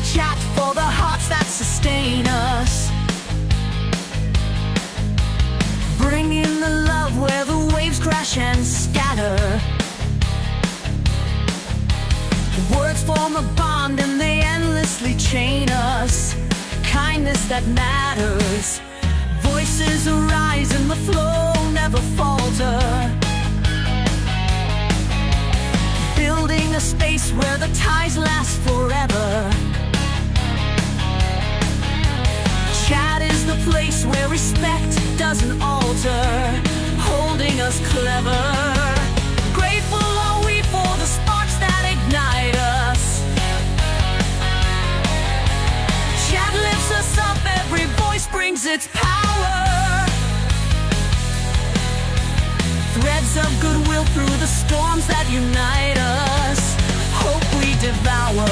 chat for the hearts that sustain us. Bring in the love where the waves crash and scatter. Words form a bond and they endlessly chain us. Kindness that matters. Voices arise and the flow never falter. Building a space where the ties last forever. Chat is the place where respect doesn't alter, holding us clever. Grateful are we for the sparks that ignite us. Chat lifts us up, every voice brings its power. Threads of goodwill through the storms that unite us. Hope we devour.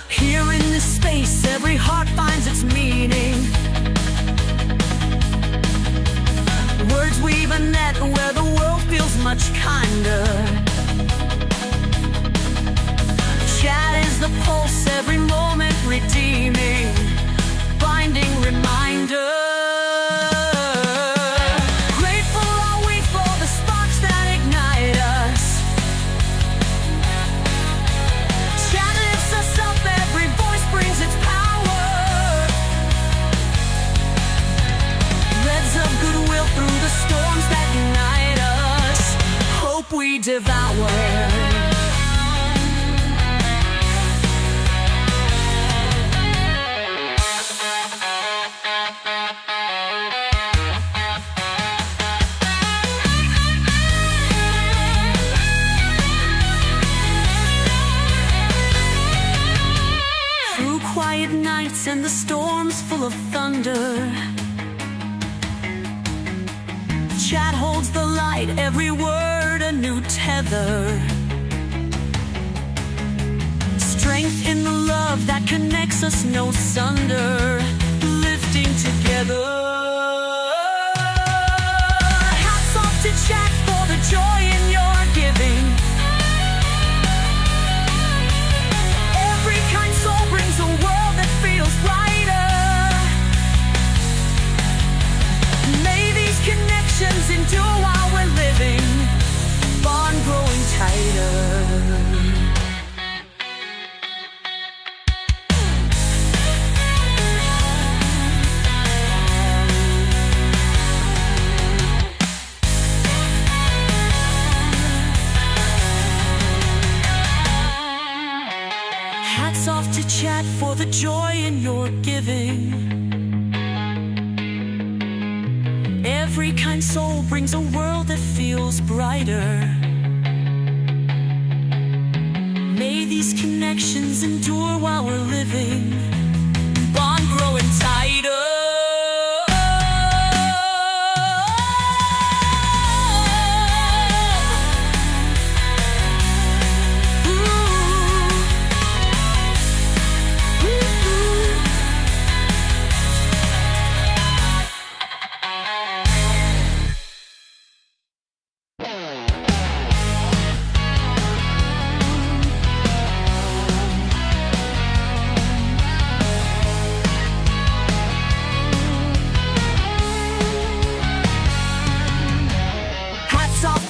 Here in this space, every heart finds its meaning. Words weave a net where the world feels much kinder. Chat is the pulse, every moment redeeming, binding reminder. Grateful are we for the sparks that ignite us. Chat lifts us up, every voice brings its power. Threads of goodwill through the storms that unite us. Hope we devour. Quiet nights and the storms full of thunder, chat holds the light, every word a new tether. Strength in the love that connects us, no sunder, lifting together. Hats off to chat for the joy in your giving. Every kind soul brings a world that feels brighter. May these connections endure while we're living, bond growing tighter. Hats off to chat for the joy in your giving. Every kind soul brings a world that feels brighter. May these connections endure while we're living, bond growing tighter.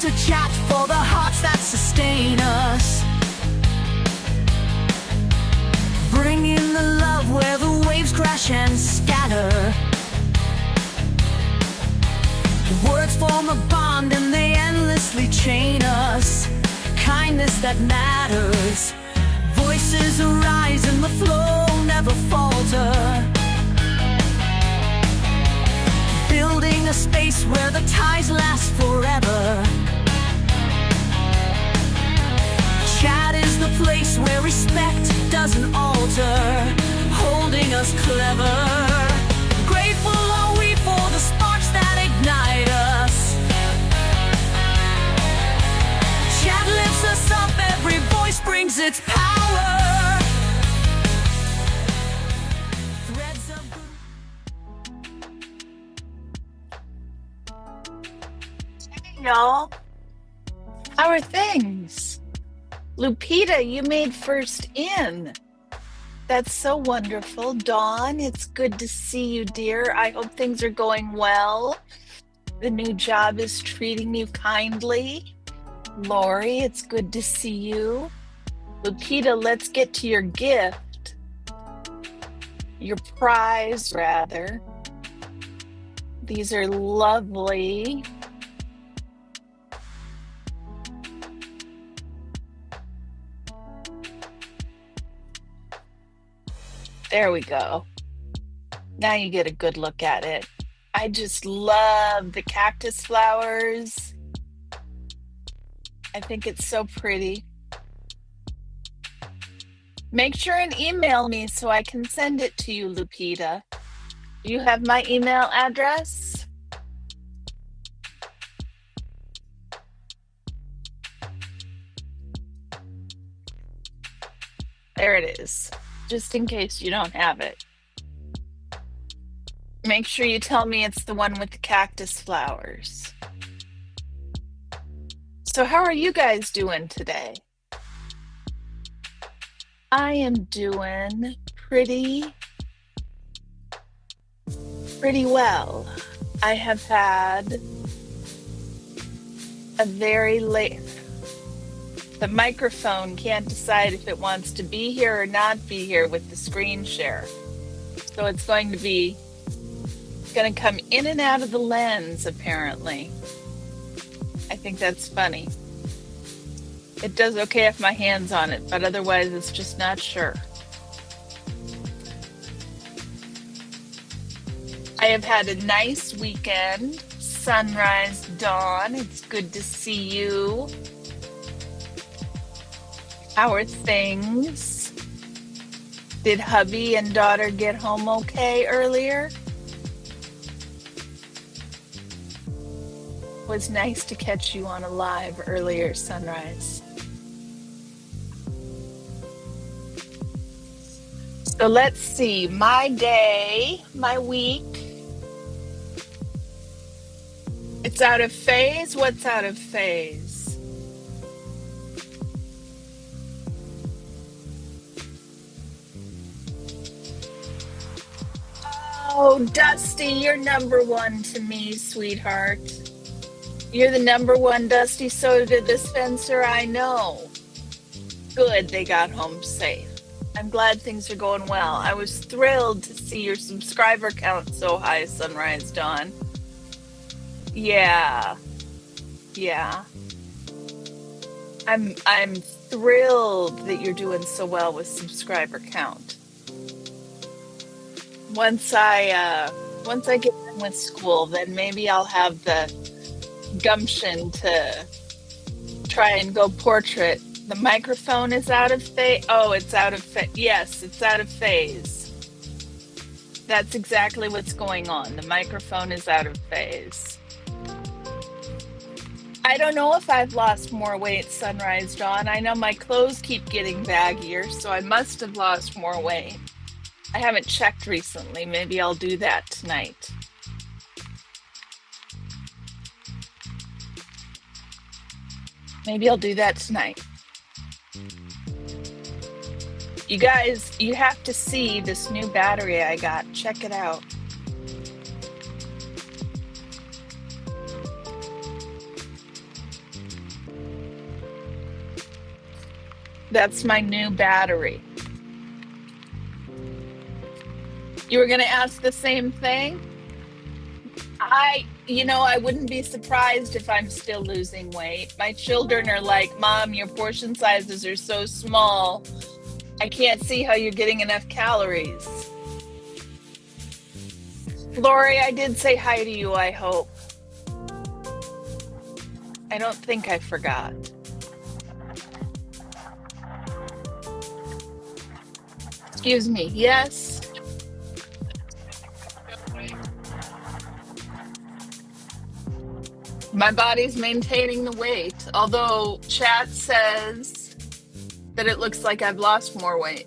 To chat for the hearts that sustain us. Bring in the love where the waves crash and scatter. Words form a bond and they endlessly chain us. Kindness that matters. Voices arise and the flow never falter. Building a space where the ties last forever. Chat is the place where respect doesn't alter, holding us clever. Grateful are we for the sparks that ignite us. Chat lifts us up, every voice brings its power. Threads of y'all. How are things? Lupita, you made first in. That's so wonderful. Dawn, it's good to see you, dear. I hope things are going well. The new job is treating you kindly. Lori, it's good to see you. Lupita, let's get to your gift. Your prize, rather. These are lovely. There we go. Now you get a good look at it. I just love the cactus flowers. I think it's so pretty. Make sure and email me so I can send it to you, Lupita. Do you have my email address? There it is, just in case you don't have it. Make sure you tell me it's the one with the cactus flowers. So how are you guys doing today? I am doing pretty well. I have had a very late. The microphone can't decide if it wants to be here or not be here with the screen share. So it's going to come in and out of the lens, apparently. I think that's funny. It does okay if my hand's on it, but otherwise it's just not sure. I have had a nice weekend. Sunrise, dawn, it's good to see you. How are things? Did hubby and daughter get home okay earlier? It was nice to catch you on a live earlier, Sunrise. So let's see, my day, my week. It's out of phase? What's out of phase? Oh, Dusty, you're number one to me, sweetheart. You're the number one, Dusty Soda dispenser I know. Good, they got home safe. I'm glad things are going well. I was thrilled to see your subscriber count so high, Sunrise Dawn. Yeah. I'm thrilled that you're doing so well with subscriber count. Once I get done with school, then maybe I'll have the gumption to try and go portrait. The microphone is out of phase. Oh, it's out of phase. Yes, it's out of phase. That's exactly what's going on. The microphone is out of phase. I don't know if I've lost more weight, Sunrise Dawn. I know my clothes keep getting baggier, so I must have lost more weight. I haven't checked recently. Maybe I'll do that tonight. You guys, you have to see this new battery I got. Check it out. That's my new battery. You were going to ask the same thing? I wouldn't be surprised if I'm still losing weight. My children are like, Mom, your portion sizes are so small. I can't see how you're getting enough calories. Lori, I did say hi to you, I hope. I don't think I forgot. Excuse me, yes? My body's maintaining the weight, although chat says that it looks like I've lost more weight.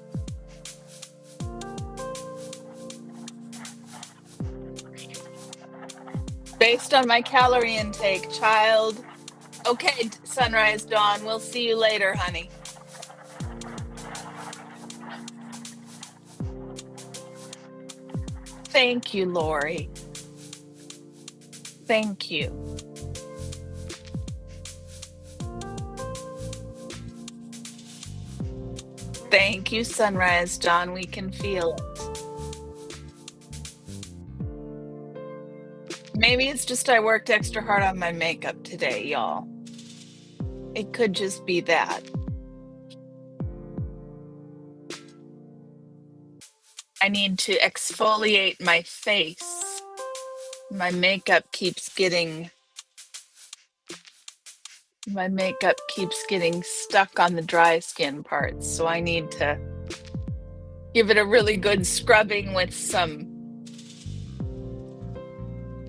Based on my calorie intake, child, Okay, Sunrise Dawn, we'll see you later, honey. Thank you, Lori. Thank you. Thank you, Sunrise Dawn. We can feel it. Maybe it's just I worked extra hard on my makeup today, y'all. It could just be that. I need to exfoliate my face. My makeup keeps getting stuck on the dry skin parts, so I need to give it a really good scrubbing with some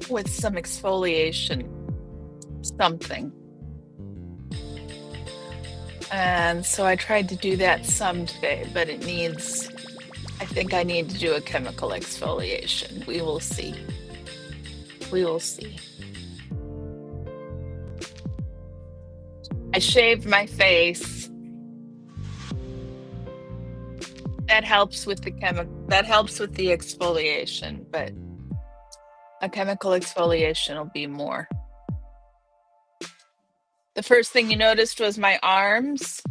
exfoliation something. And so I tried to do that some today, but I think I need to do a chemical exfoliation. We will see. We will see. I shaved my face. That helps with the exfoliation, but a chemical exfoliation will be more. The first thing you noticed was my arms.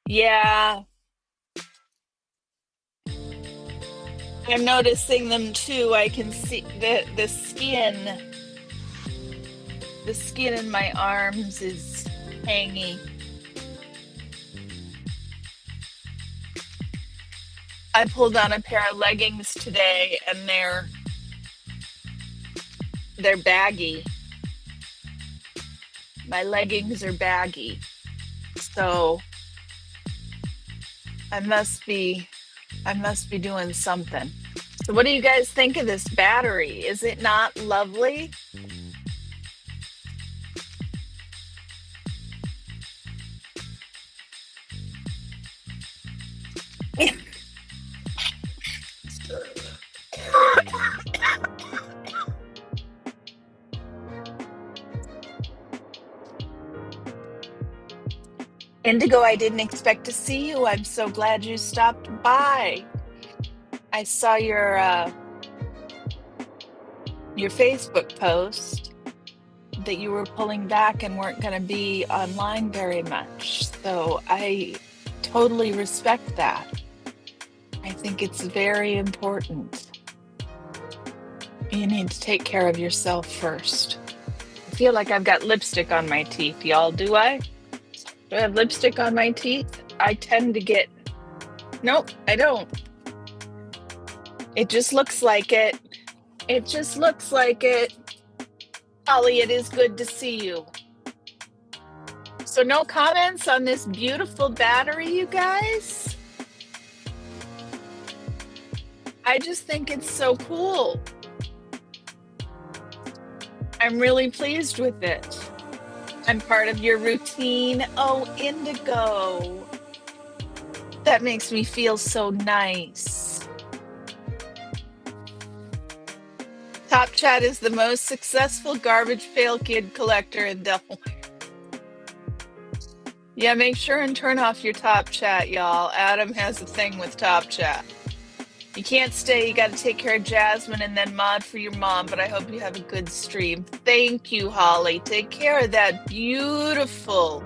Yeah. I'm noticing them too. I can see the skin. The skin in my arms is hangy. I pulled on a pair of leggings today and they're baggy. My leggings are baggy. So I must be doing something. So what do you guys think of this battery? Is it not lovely? Indigo, I didn't expect to see you. I'm so glad you stopped by. I saw your Facebook post that you were pulling back and weren't going to be online very much. So I totally respect that. I think it's very important. You need to take care of yourself first. I feel like I've got lipstick on my teeth, y'all. Do I? Do I have lipstick on my teeth? I tend to get... Nope, I don't. It just looks like it. It just looks like it. Holly, it is good to see you. So no comments on this beautiful battery, you guys? I just think it's so cool. I'm really pleased with it. I'm part of your routine. Oh, Indigo. That makes me feel so nice. Top Chat is the most successful garbage pail kid collector in Delaware. Yeah, make sure and turn off your Top Chat, y'all. Adam has a thing with Top Chat. You can't stay. You got to take care of Jasmine and then mod for your mom, but I hope you have a good stream. Thank you, Holly. Take care of that beautiful,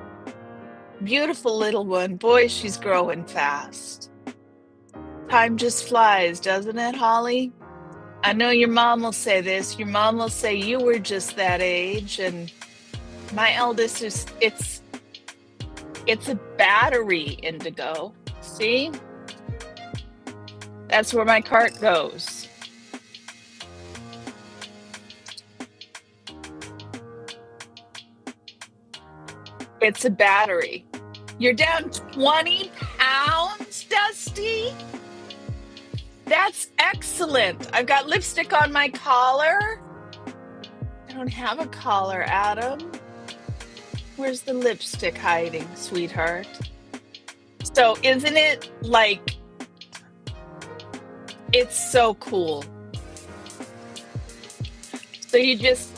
beautiful little one. Boy, she's growing fast. Time just flies, doesn't it, Holly? I know your mom will say this. Your mom will say you were just that age, and my eldest it's a battery, Indigo. See? That's where my cart goes. It's a battery. You're down 20 pounds, Dusty? That's excellent. I've got lipstick on my collar. I don't have a collar, Adam. Where's the lipstick hiding, sweetheart? So isn't it like... It's so cool. So you just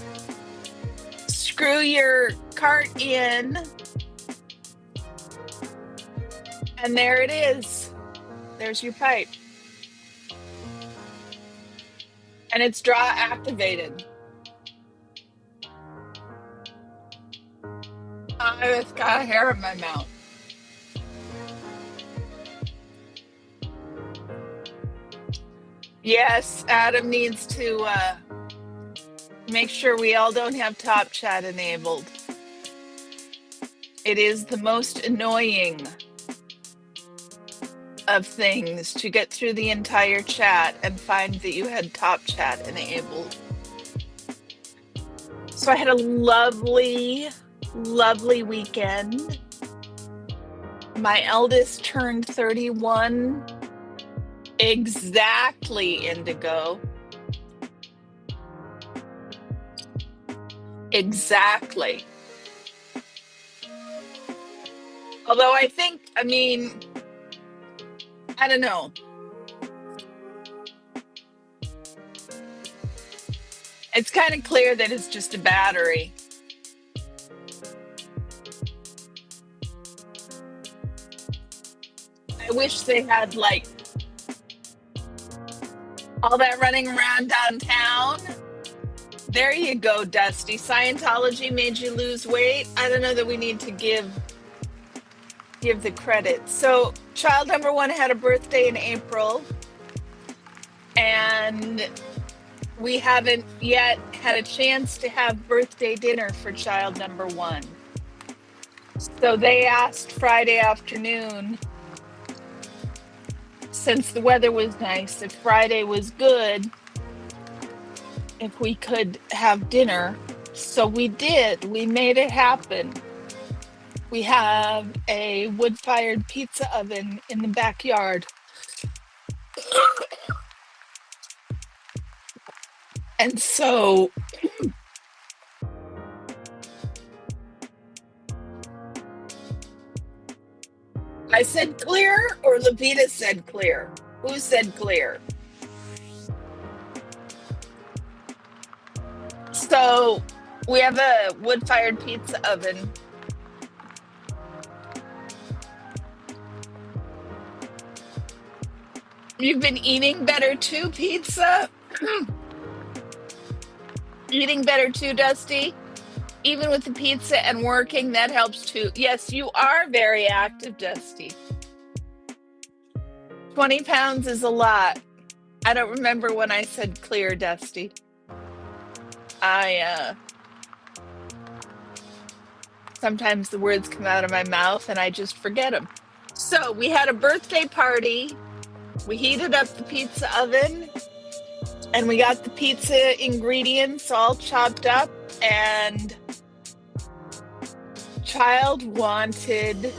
screw your cart in. And there it is. There's your pipe. And it's draw activated. I've got hair in my mouth. Yes, Adam needs to make sure we all don't have Top Chat enabled. It is the most annoying of things to get through the entire chat and find that you had Top Chat enabled. So I had a lovely weekend. My eldest turned 31 exactly, Indigo. Exactly. Although I don't know. It's kind of clear that it's just a battery. I wish they had like all that running around downtown. There you go, Dusty. Scientology made you lose weight. I don't know that we need to give the credit. So child number 1 had a birthday in April, and we haven't yet had a chance to have birthday dinner for child number 1. So they asked Friday afternoon, since the weather was nice, if Friday was good, if we could have dinner. So we did. We made it happen. We have a wood-fired pizza oven in the backyard. And so I said clear, or Lupita said clear? Who said clear? So we have a wood-fired pizza oven. You've been eating better too, pizza? Eating better too, Dusty? Even with the pizza and working, that helps too. Yes, you are very active, Dusty. 20 pounds is a lot. I don't remember when I said clear, Dusty. Sometimes the words come out of my mouth and I just forget them. So we had a birthday party. We heated up the pizza oven and we got the pizza ingredients all chopped up, and child wanted,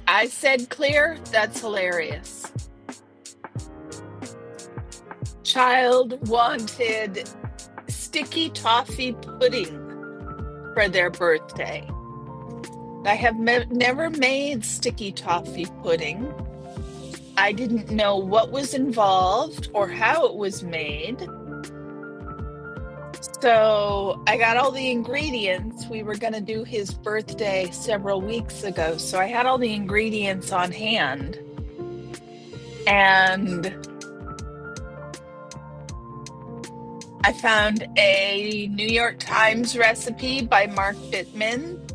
I said clear, that's hilarious. Child wanted sticky toffee pudding for their birthday. I have never made sticky toffee pudding. I didn't know what was involved or how it was made. So I got all the ingredients. We were going to do his birthday several weeks ago. So I had all the ingredients on hand. And I found a New York Times recipe by Mark Bittman.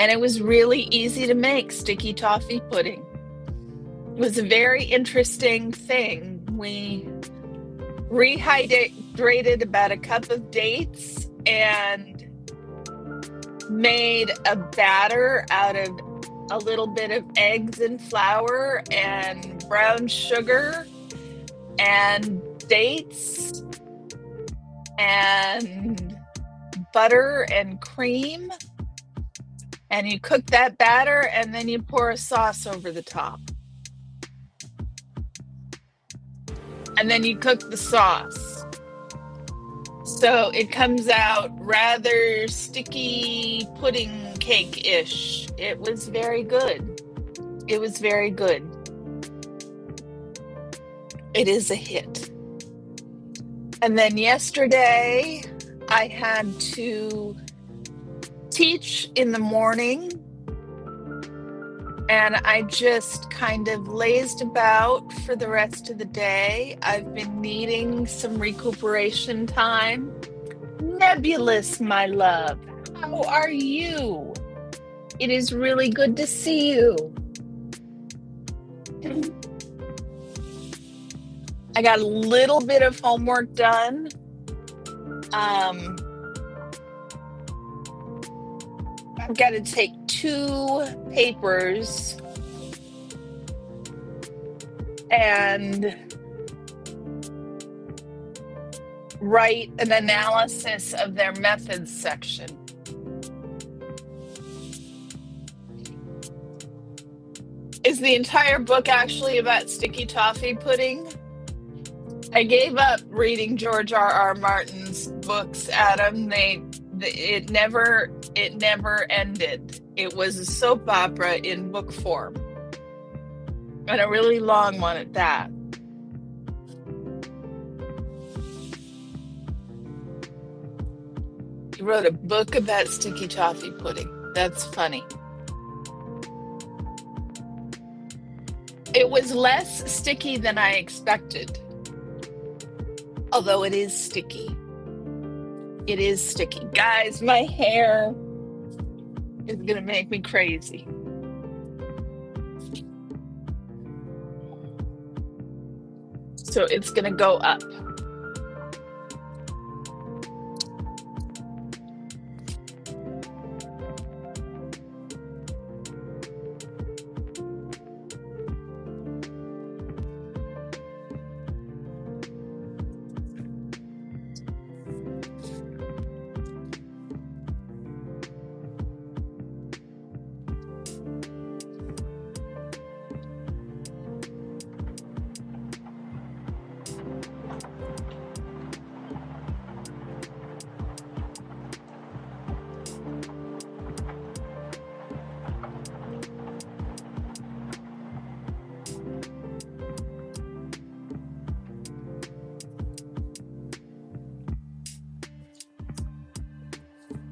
And it was really easy to make sticky toffee pudding. It was a very interesting thing. We rehydrated about a cup of dates and made a batter out of a little bit of eggs and flour and brown sugar and dates and butter and cream. And you cook that batter and then you pour a sauce over the top. And then you cook the sauce. So it comes out rather sticky pudding cake-ish. It was very good. It was very good. It is a hit. And then yesterday, I had to teach in the morning, and I just kind of lazed about for the rest of the day. I've been needing some recuperation time. Nebulous, my love, how are you? It is really good to see you. I got a little bit of homework done. I've got to take 2 papers and write an analysis of their methods section. Is the entire book actually about sticky toffee pudding? I gave up reading George R.R. Martin's books, Adam. It never ended. It was a soap opera in book form, and a really long one at that. He wrote a book about sticky toffee pudding. That's funny. It was less sticky than I expected. Although it is sticky. It is sticky. Guys, my hair is going to make me crazy. So it's going to go up.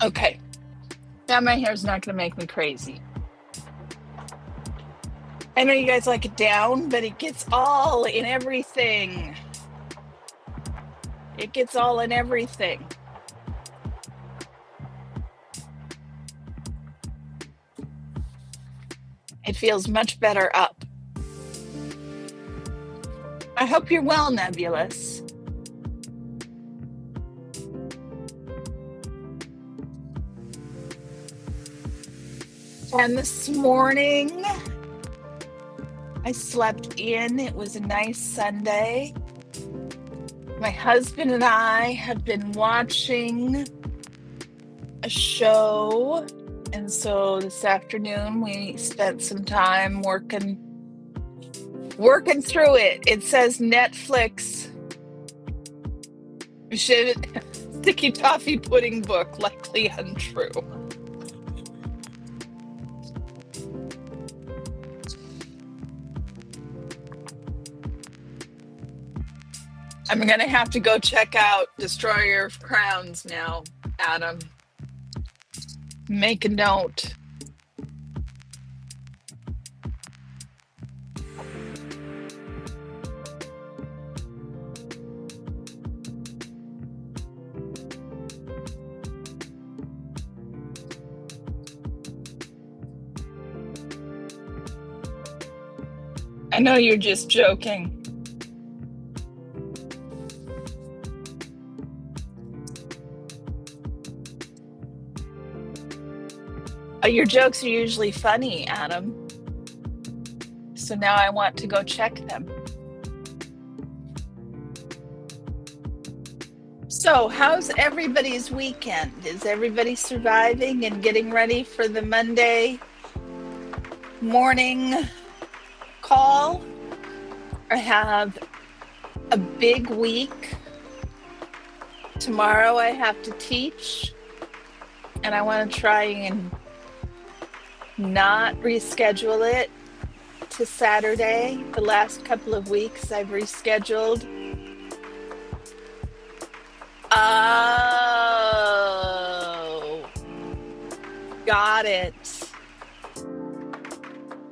Okay, now my hair's not going to make me crazy. I know you guys like it down, but it gets all in everything. It gets all in everything. It feels much better up. I hope you're well, Nebulous. And this morning, I slept in. It was a nice Sunday. My husband and I have been watching a show. And so this afternoon, we spent some time working through it. It says Netflix. Sticky toffee pudding book, likely untrue. I'm going to have to go check out Destroyer of Crowns now, Adam. Make a note. I know you're just joking. Your jokes are usually funny, Adam. So now I want to go check them. So, how's everybody's weekend? Is everybody surviving and getting ready for the Monday morning call? I have a big week. Tomorrow I have to teach, and I want to try and not reschedule it to Saturday. The last couple of weeks I've rescheduled. Oh, Got it.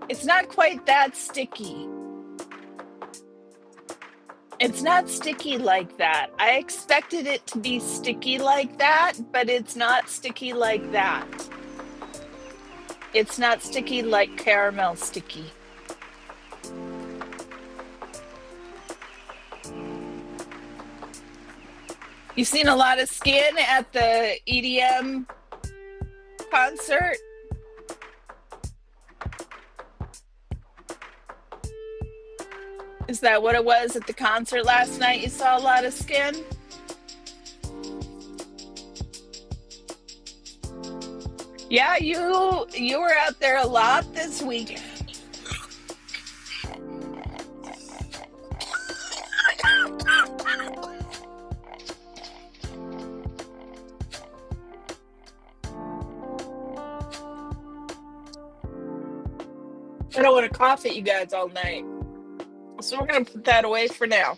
It's not quite that sticky. It's not sticky like that. I expected it to be sticky like that, but it's not sticky like that. It's not sticky like caramel sticky. You seen a lot of skin at the EDM concert? Is that what it was at the concert last night? You saw a lot of skin? Yeah, you were out there a lot this week. I don't want to cough at you guys all night. So we're going to put that away for now.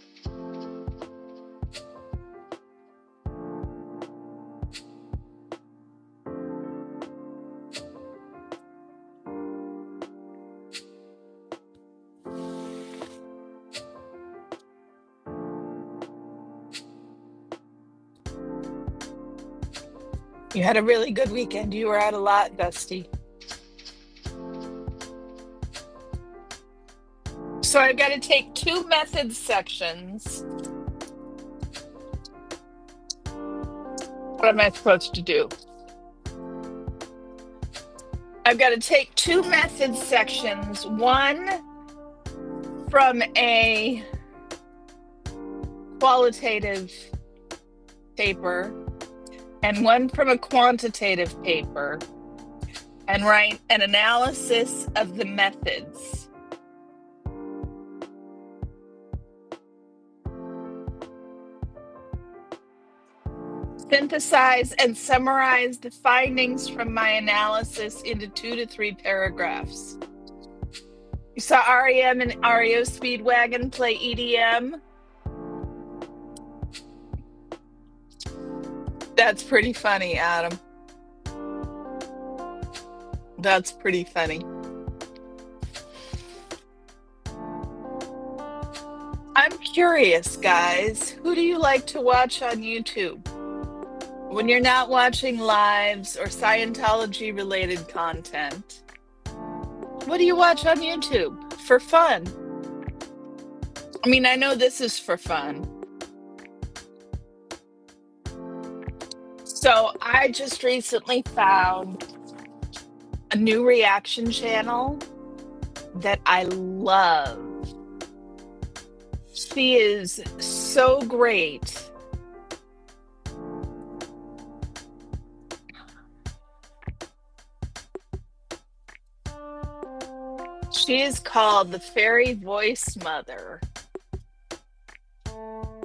You had a really good weekend. You were out a lot, Dusty. So I've got to take 2 method sections. What am I supposed to do? I've got to take 2 method sections, one from a qualitative paper and one from a quantitative paper, and write an analysis of the methods. Synthesize and summarize the findings from my analysis into 2 to 3 paragraphs. You saw REM and REO Speedwagon play EDM? That's pretty funny, Adam. That's pretty funny. I'm curious, guys. Who do you like to watch on YouTube? When you're not watching lives or Scientology related content, what do you watch on YouTube for fun? I mean, I know this is for fun. So I just recently found a new reaction channel that I love. She is so great. She is called the Fairy Voice Mother.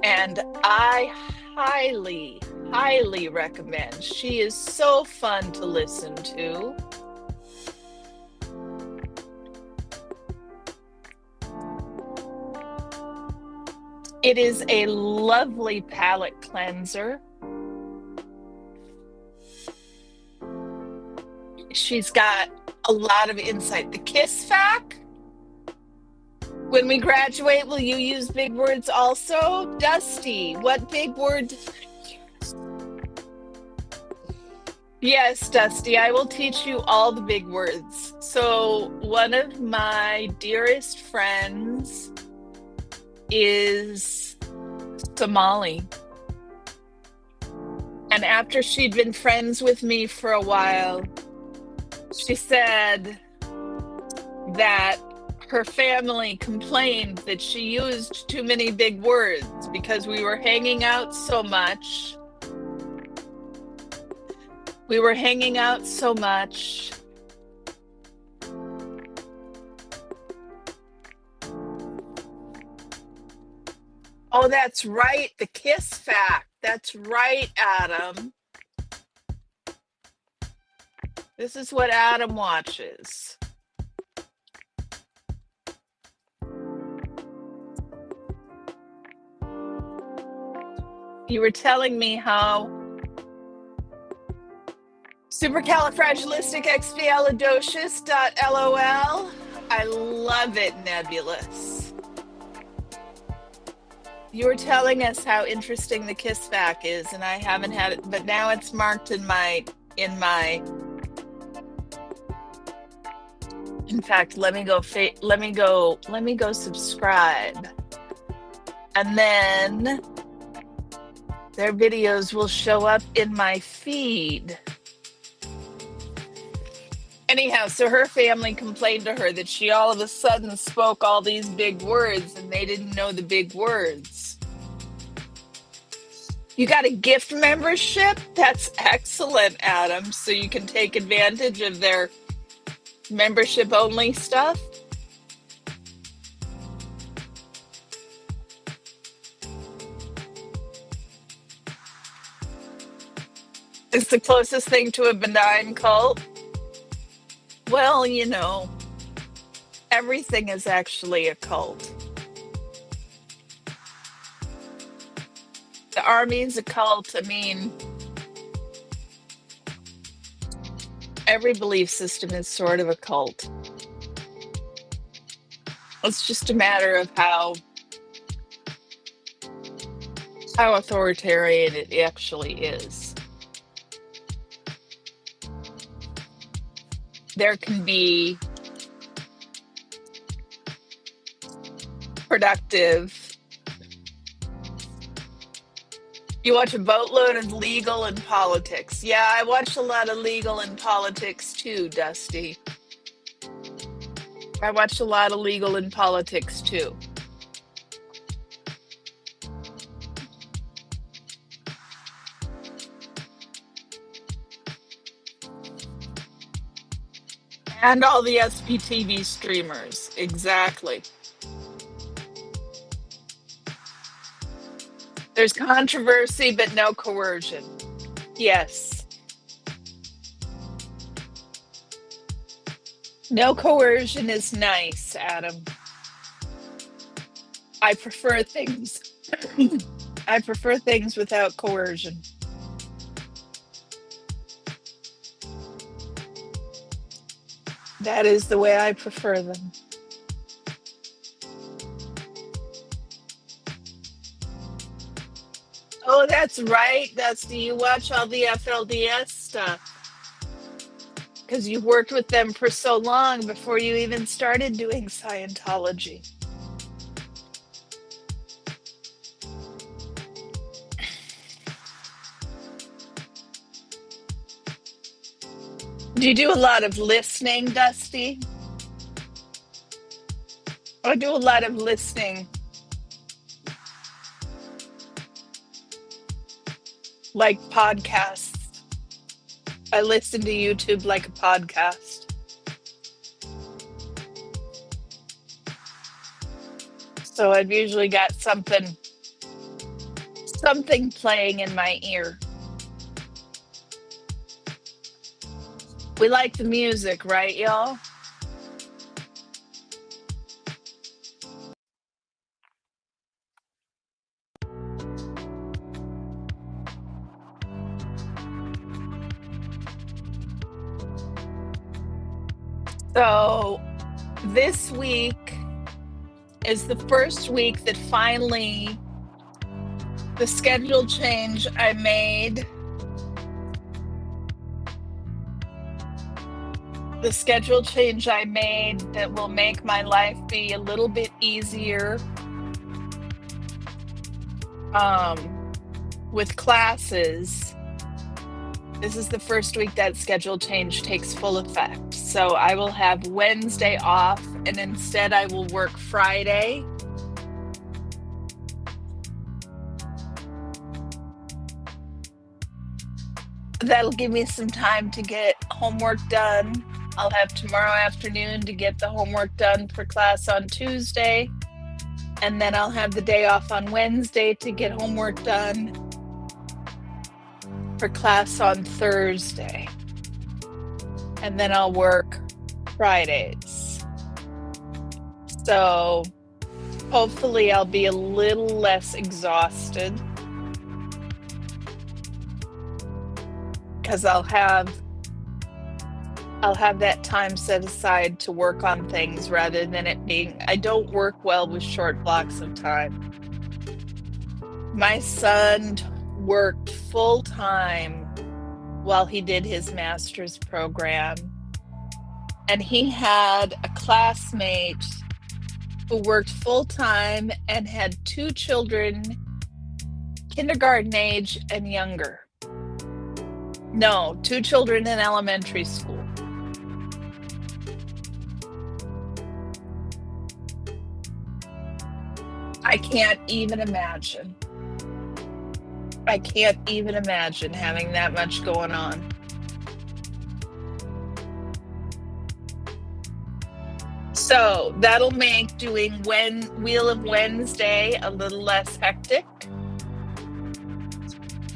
And I highly recommend. She is so fun to listen to. It is a lovely palate cleanser. She's got a lot of insight. The Kiss Fact. When we graduate, will you use big words also? Dusty, what big word? Yes, Dusty, I will teach you all the big words. So one of my dearest friends is Somali. And after she'd been friends with me for a while, she said that her family complained that she used too many big words because we were hanging out so much. We were hanging out so much. Oh, that's right. The Kiss Fact. That's right, Adam. This is what Adam watches. You were telling me how Supercalifragilisticexpialidocious.lol. I love it, Nebulous. You were telling us how interesting the kiss back is, and I haven't had it, but now it's marked in my. In fact, let me go subscribe, and then their videos will show up in my feed. Anyhow, so her family complained to her that she all of a sudden spoke all these big words and they didn't know the big words. You got a gift membership? That's excellent, Adam. So you can take advantage of their membership only stuff. It's the closest thing to a benign cult. Well, you know, everything is actually a cult. The army's a cult. I mean, every belief system is sort of a cult. It's just a matter of how authoritarian it actually is. There can be productive. You watch a boatload of legal and politics. Yeah, I watch a lot of legal and politics too, Dusty. I watch a lot of legal and politics too. And all the SPTV streamers. Exactly. There's controversy, but no coercion. Yes. No coercion is nice, Adam. I prefer things. I prefer things without coercion. That is the way I prefer them. Oh, that's right, Dusty. You watch all the FLDS stuff. Because you worked with them for so long before you even started doing Scientology. Do you do a lot of listening, Dusty? I do a lot of listening. Like podcasts. I listen to YouTube like a podcast. So I've usually got something playing in my ear. We like the music, right, y'all? So this week is the first week that finally the schedule change I made. The schedule change I made that will make my life be a little bit easier with classes. This is the first week that schedule change takes full effect. So I will have Wednesday off, and instead I will work Friday. That'll give me some time to get homework done. I'll have tomorrow afternoon to get the homework done for class on Tuesday. And then I'll have the day off on Wednesday to get homework done for class on Thursday. And then I'll work Fridays. So hopefully I'll be a little less exhausted because I'll have I'll have that time set aside to work on things rather than it being, I don't work well with short blocks of time. My son worked full time while he did his master's program, and he had a classmate who worked full time and had two children, kindergarten age and younger. No, two children in elementary school. I can't even imagine. I can't even imagine having that much going on. So that'll make doing Wheel of Wednesday a little less hectic,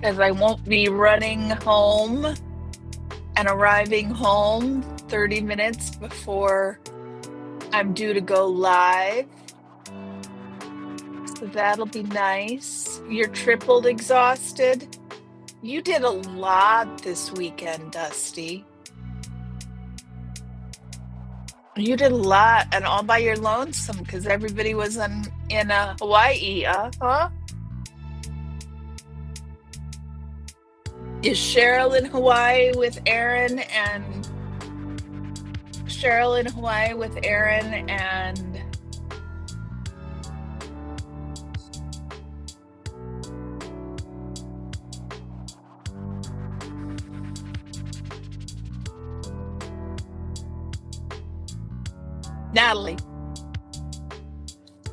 as I won't be running home and arriving home 30 minutes before I'm due to go live. So that'll be nice. You're tripled exhausted. You did a lot this weekend, Dusty. You did a lot, and all by your lonesome, because everybody was in Hawaii, huh? Is Cheryl in Hawaii with Aaron and Natalie?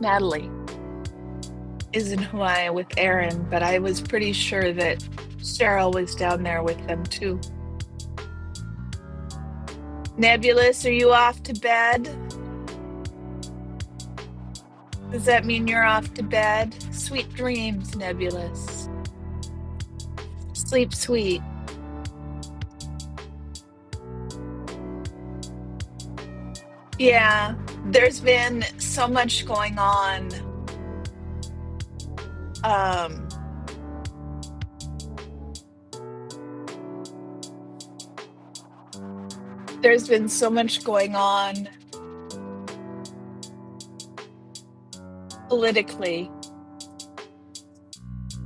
Natalie is in Hawaii with Aaron, but I was pretty sure that Cheryl was down there with them too. Nebulous, are you off to bed? Does that mean you're off to bed? Sweet dreams, Nebulous. Sleep sweet. Yeah, there's been so much going on. There's been so much going on politically.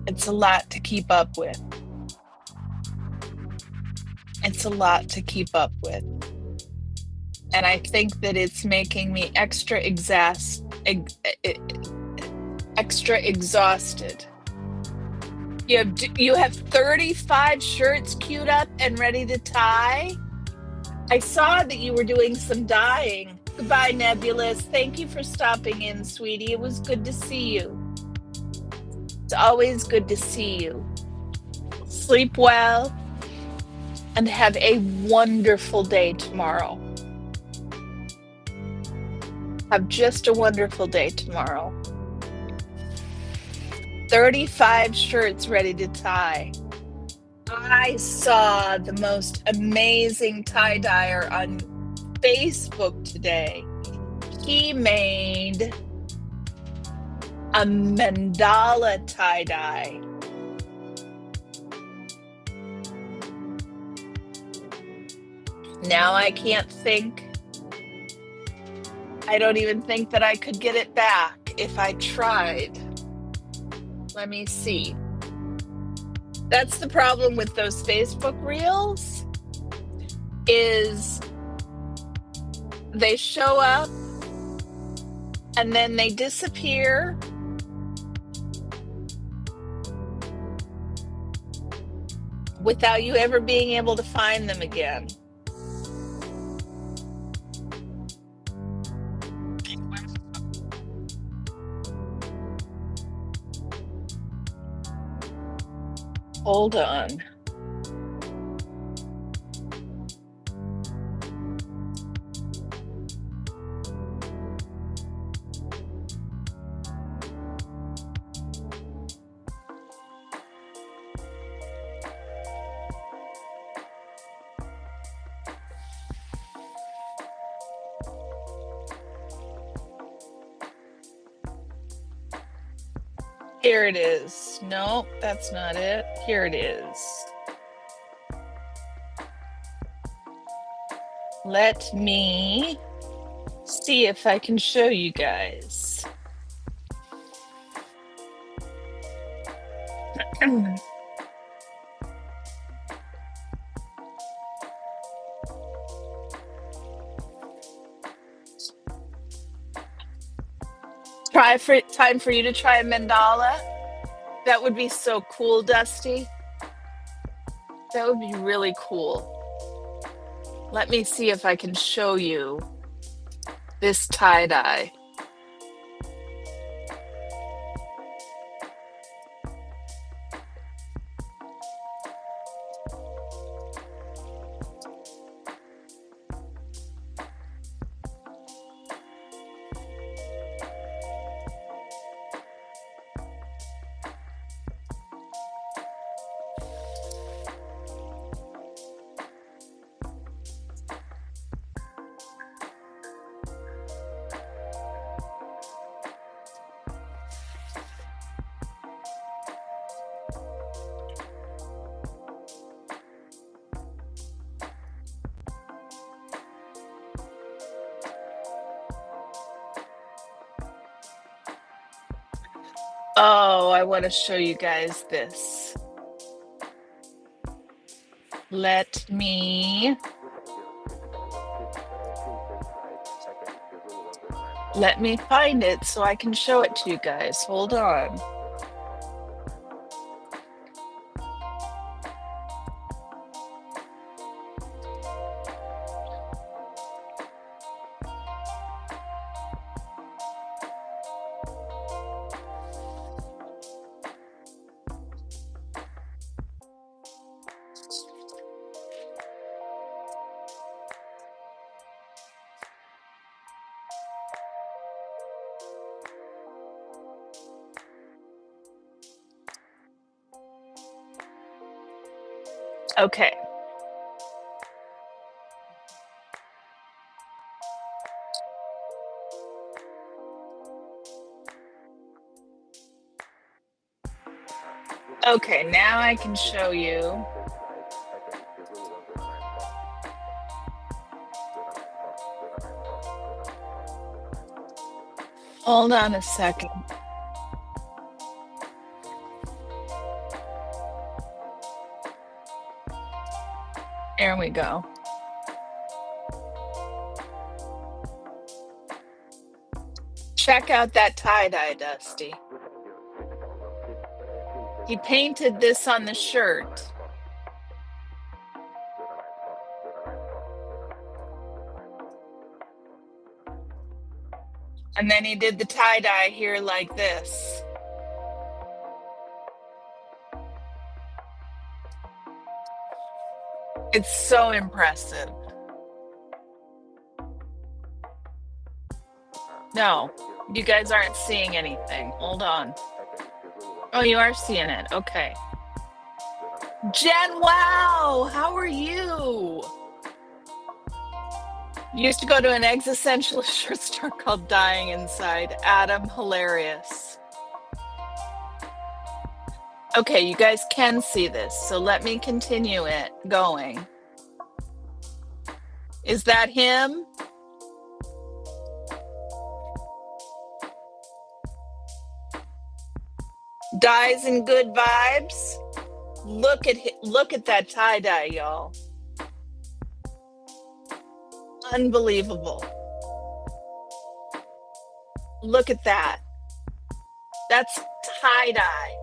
It's a lot to keep up with. And I think that it's making me extra exhausted. You have 35 shirts queued up and ready to tie. I saw that you were doing some dyeing. Goodbye, Nebulous. Thank you for stopping in, sweetie. It was good to see you. It's always good to see you. Sleep well and have a wonderful day tomorrow. Have just a wonderful day tomorrow. 35 shirts ready to tie. I saw the most amazing tie-dyer on Facebook today. He made a mandala tie-dye. Now I can't think. I don't even think that I could get it back if I tried. Let me see. That's the problem with those Facebook reels, is they show up and then they disappear. Without you ever being able to find them again. Hold on. Here it is. No, that's not it. Here it is. Let me see if I can show you guys. Time for you to try a mandala. That would be so cool, Dusty. That would be really cool. Let me see if I can show you this tie-dye. Oh, I want to show you guys this. Let me find it so I can show it to you guys. Hold on. Okay. Okay, now I can show you. Hold on a second. There we go. Check out that tie-dye, Dusty. He painted this on the shirt. And then he did the tie-dye here like this. It's so impressive. No, you guys aren't seeing anything. Hold on. Oh, you are seeing it. Okay. Jen, wow, how are you? Used to go to an existentialist short store called Dying Inside. Adam, hilarious. Okay, you guys can see this, so let me continue it going. Is that him? Dyes and good vibes. Look at that tie-dye, y'all. Unbelievable. Look at that. That's tie-dye.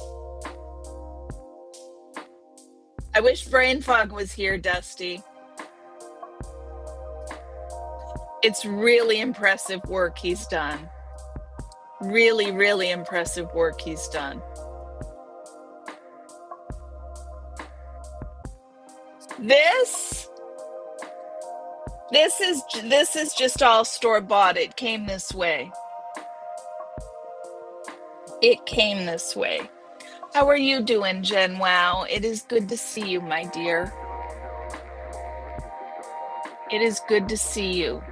I wish Brain Fog was here, Dusty. It's really impressive work he's done. Really, really impressive work he's done. This is just all store-bought. It came this way. It came this way. How are you doing, Jen? Wow, it is good to see you, my dear. It is good to see you.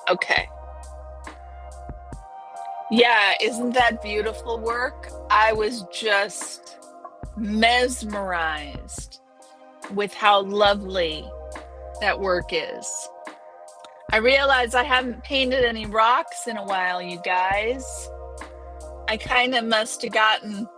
Okay. Yeah, isn't that beautiful work? I was just mesmerized with how lovely that work is. I realize I haven't painted any rocks in a while, you guys. I kind of I must have gotten,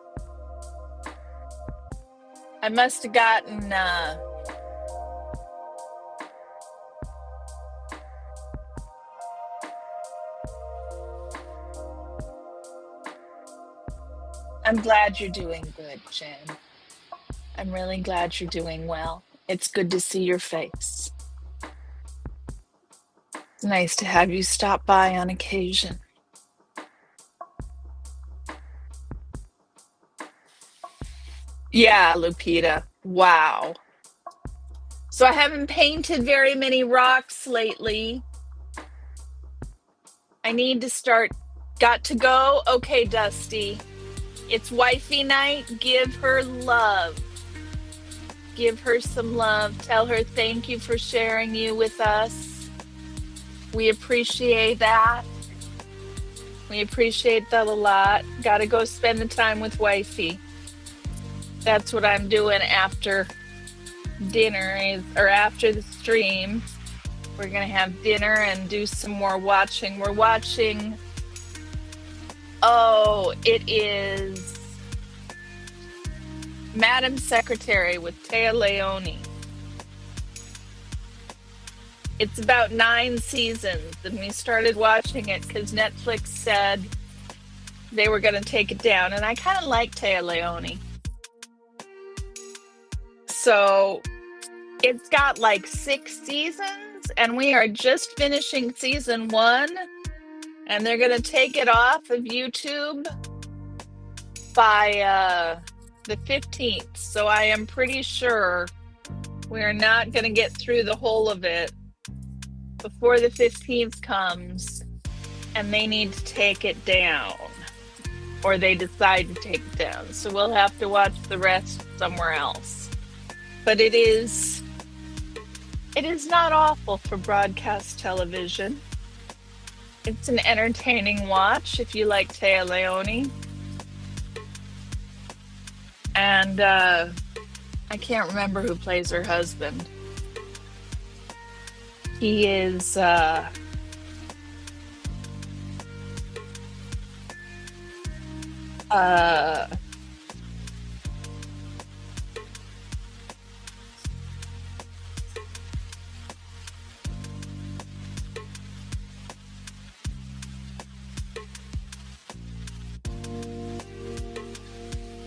I'm glad you're doing good, Jen. I'm really glad you're doing well. It's good to see your face. It's nice to have you stop by on occasion. Yeah, Lupita. Wow. So I haven't painted very many rocks lately. I need to start. Got to go? Okay, Dusty. It's wifey night. Give her love. Give her some love. Tell her thank you for sharing you with us. We appreciate that. We appreciate that a lot. Gotta go spend the time with wifey. That's what I'm doing after dinner or after the stream. We're gonna have dinner and do some more watching. We're watching, it is Madam Secretary with Taya Leone. It's about 9 seasons, and we started watching it because Netflix said they were gonna take it down, and I kind of like Taya Leone. So it's got like 6 seasons, and we are just finishing season 1, and they're going to take it off of YouTube by the 15th. So I am pretty sure we're not going to get through the whole of it before the 15th comes, and they need to take it down, or they decide to take it down. So we'll have to watch the rest somewhere else. But it is not awful for broadcast television. It's an entertaining watch if you like Taya Leone. And I can't remember who plays her husband. He is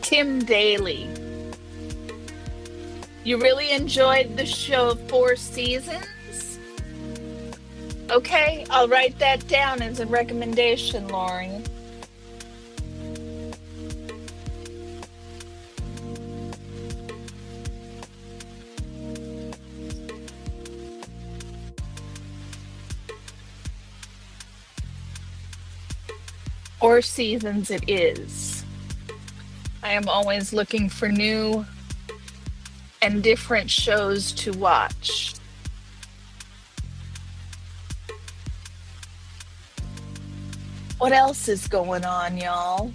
Tim Daly. You really enjoyed the show 4 seasons? Okay, I'll write that down as a recommendation, Laurie. Four seasons it is. I am always looking for new and different shows to watch. What else is going on, y'all?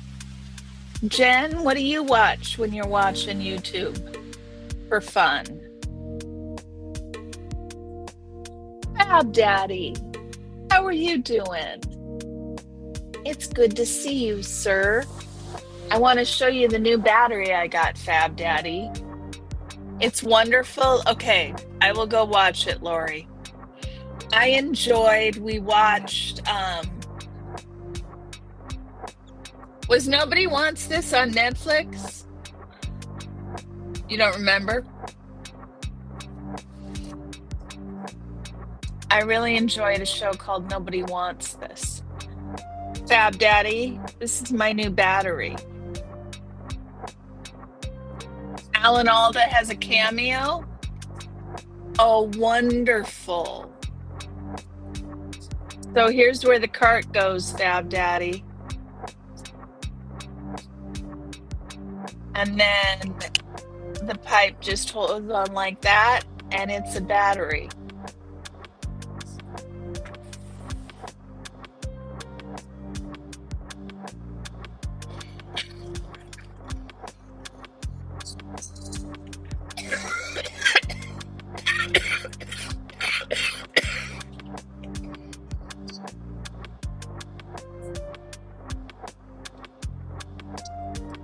Jen, what do you watch when you're watching YouTube for fun? Fab Daddy, how are you doing? It's good to see you, sir. I want to show you the new battery I got, Fab Daddy. It's wonderful. Okay, I will go watch it, Lori. We watched, was Nobody Wants This on Netflix? You don't remember? I really enjoyed a show called Nobody Wants This. Fab Daddy, this is my new battery. Alan Alda has a cameo. Oh, wonderful. So here's where the cart goes, Fab Daddy. And then the pipe just holds on like that, and it's a battery.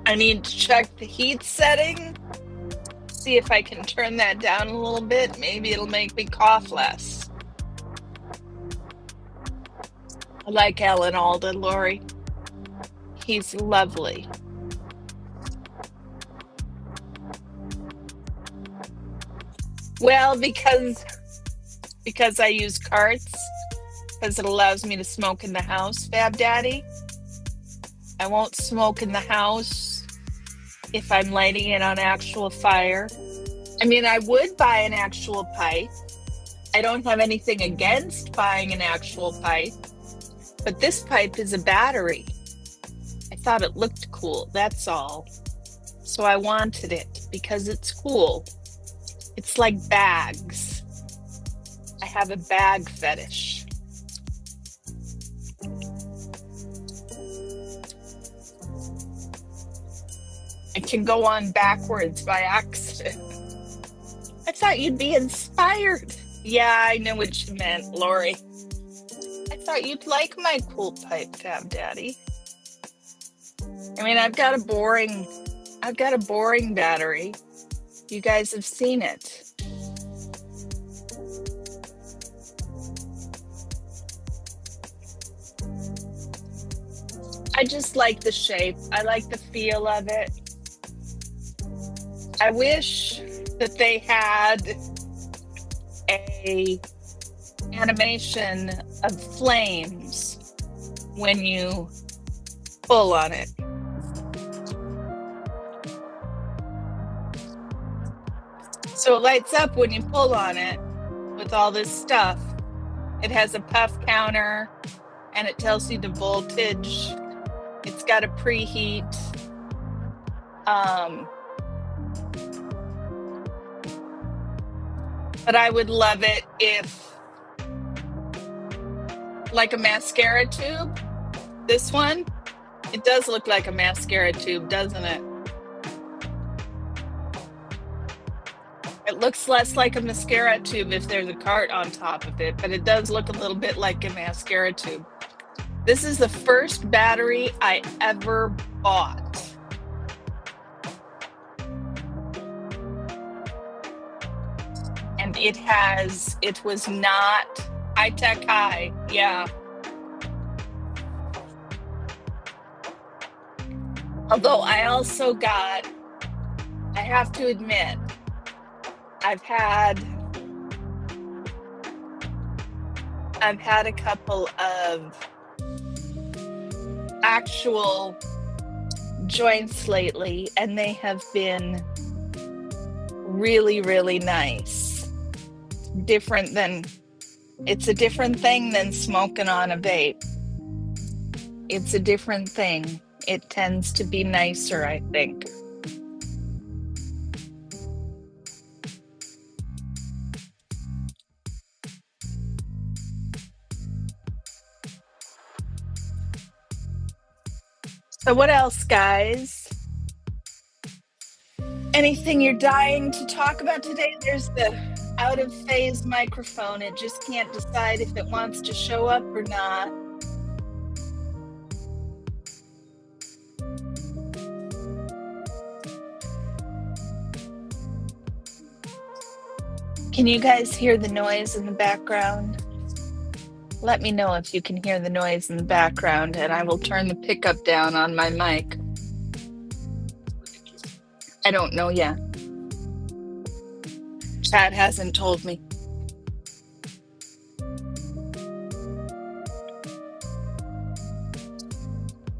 I need to check the heat setting. See if I can turn that down a little bit. Maybe it'll make me cough less. I like Alan Alda, Lori. He's lovely. Well, because I use carts, because it allows me to smoke in the house, Fab Daddy. I won't smoke in the house if I'm lighting it on actual fire. I mean, I would buy an actual pipe. I don't have anything against buying an actual pipe, but this pipe is a battery. I thought it looked cool, that's all. So I wanted it because it's cool. It's like bags. I have a bag fetish. I can go on backwards by accident. I thought you'd be inspired. Yeah, I know what you meant, Lori. I thought you'd like my cool pipe, Fab Daddy. I mean, I've got a boring battery. You guys have seen it. I just like the shape. I like the feel of it. I wish that they had a animation of flames when you pull on it. So it lights up when you pull on it with all this stuff. It has a puff counter and it tells you the voltage. It's got a preheat. But I would love it if, like a mascara tube, this one, it does look like a mascara tube, doesn't it? It looks less like a mascara tube if there's a cart on top of it, but it does look a little bit like a mascara tube. This is the first battery I ever bought. And it was not high-tech high, yeah. Although I also got, I have to admit, I've had a couple of actual joints lately, and they have been really, really nice. It's a different thing than smoking on a vape. It's a different thing. It tends to be nicer, I think. So what else, guys? Anything you're dying to talk about today? There's the out of phase microphone. It just can't decide if it wants to show up or not. Can you guys hear the noise in the background? Let me know if you can hear the noise in the background, and I will turn the pickup down on my mic. I don't know yet. Chad hasn't told me.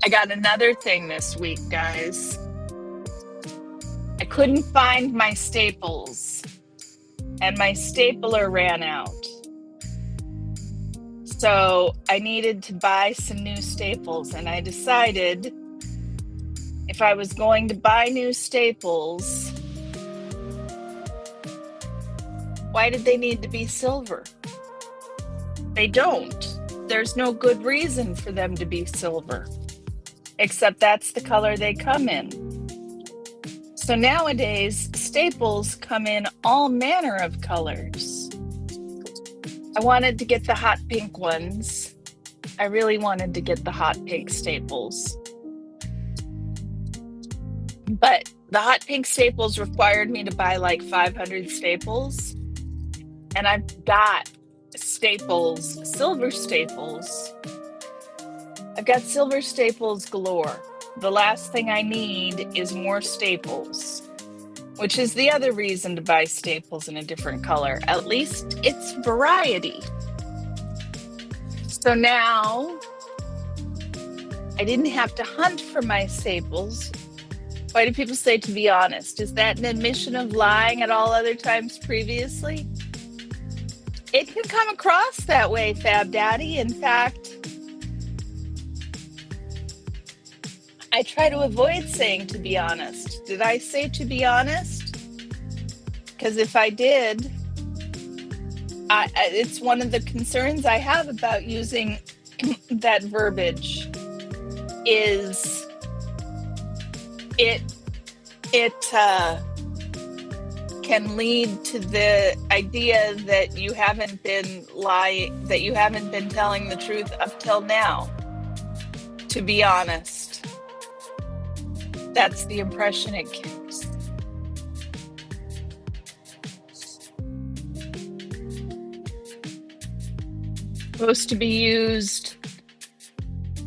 I got another thing this week, guys. I couldn't find my staples, and my stapler ran out. So I needed to buy some new staples, and I decided if I was going to buy new staples, why did they need to be silver? They don't. There's no good reason for them to be silver, except that's the color they come in. So nowadays, staples come in all manner of colors. I wanted to get the hot pink ones. I really wanted to get the hot pink staples. But the hot pink staples required me to buy like 500 staples. And I've got staples, silver staples. I've got silver staples galore. The last thing I need is more staples, which is the other reason to buy staples in a different color. At least it's variety. So now I didn't have to hunt for my staples. Why do people say to be honest? Is that an admission of lying at all other times previously? It can come across that way, Fab Daddy. In fact, I try to avoid saying to be honest. Did I say to be honest? Because if I did, it's one of the concerns I have about using that verbiage is it can lead to the idea that you haven't been lying, that you haven't been telling the truth up till now. To be honest, that's the impression it gives. Supposed to be used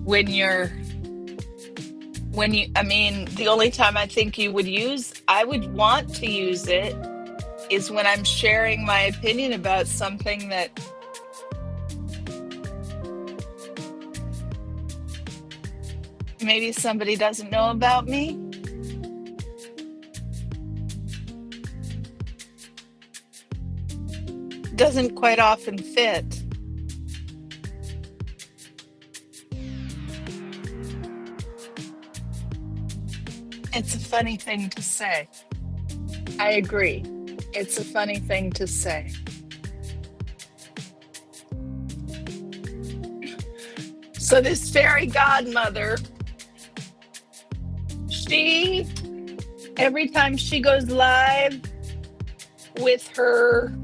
when the only time I think I would want to use it is when I'm sharing my opinion about something that maybe somebody doesn't know about me. Doesn't quite often fit. It's a funny thing to say. I agree. It's a funny thing to say. So this fairy godmother, every time she goes live with her,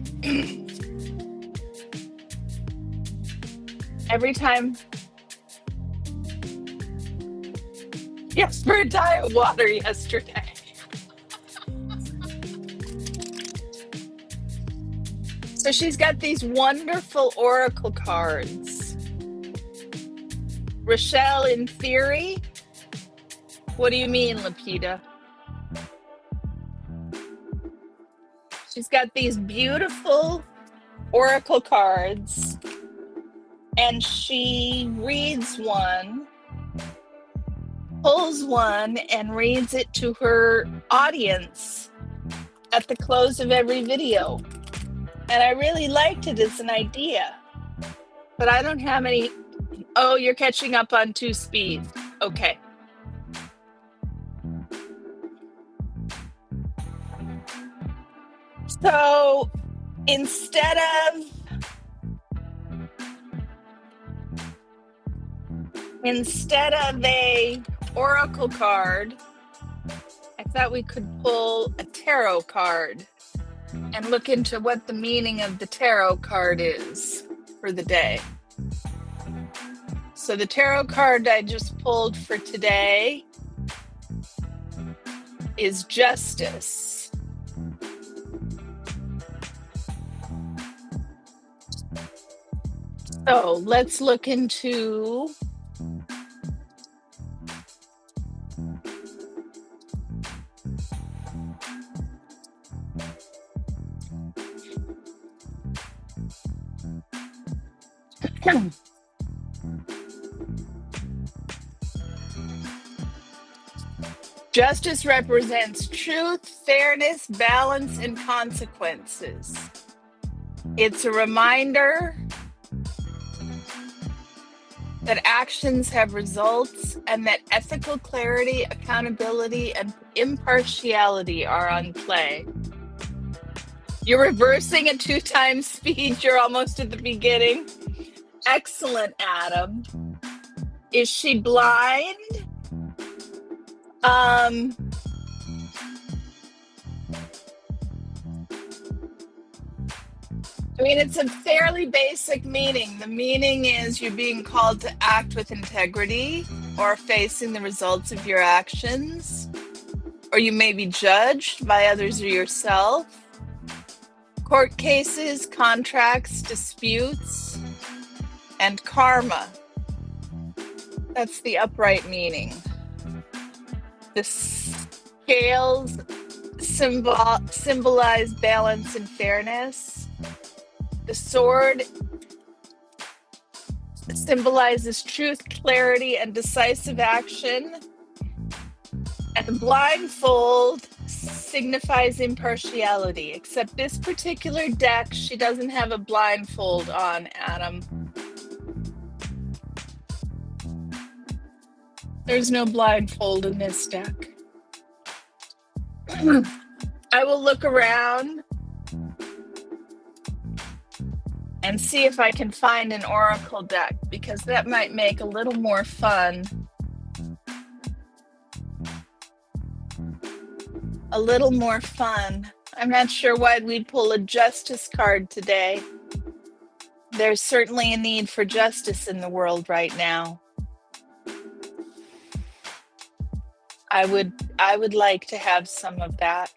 yes, for a diet of water yesterday. So she's got these wonderful oracle cards. Rochelle, in theory? What do you mean, Lapita? She's got these beautiful oracle cards, and she reads one, pulls one, and reads it to her audience at the close of every video. And I really liked it as an idea, but I don't have any. Oh, you're catching up on 2 speeds. Okay. So instead of a oracle card, I thought we could pull a tarot card and look into what the meaning of the tarot card is for the day. So the tarot card I just pulled for today is Justice. So let's look into Justice represents truth, fairness, balance, and consequences. It's a reminder that actions have results and that ethical clarity, accountability, and impartiality are on play. You're reversing at 2 times speed. You're almost at the beginning. Excellent, Adam. Is she blind? It's a fairly basic meaning. The meaning is you're being called to act with integrity or facing the results of your actions. or you may be judged by others or yourself. Court cases, contracts, disputes, and karma. That's the upright meaning. The scales symbolize balance and fairness. The sword symbolizes truth, clarity, and decisive action. And the blindfold signifies impartiality, except this particular deck, she doesn't have a blindfold on, Adam. There's no blindfold in this deck. I will look around and see if I can find an oracle deck, because that might make a little more fun. A little more fun. I'm not sure why we'd pull a justice card today. There's certainly a need for justice in the world right now. I would like to have some of that.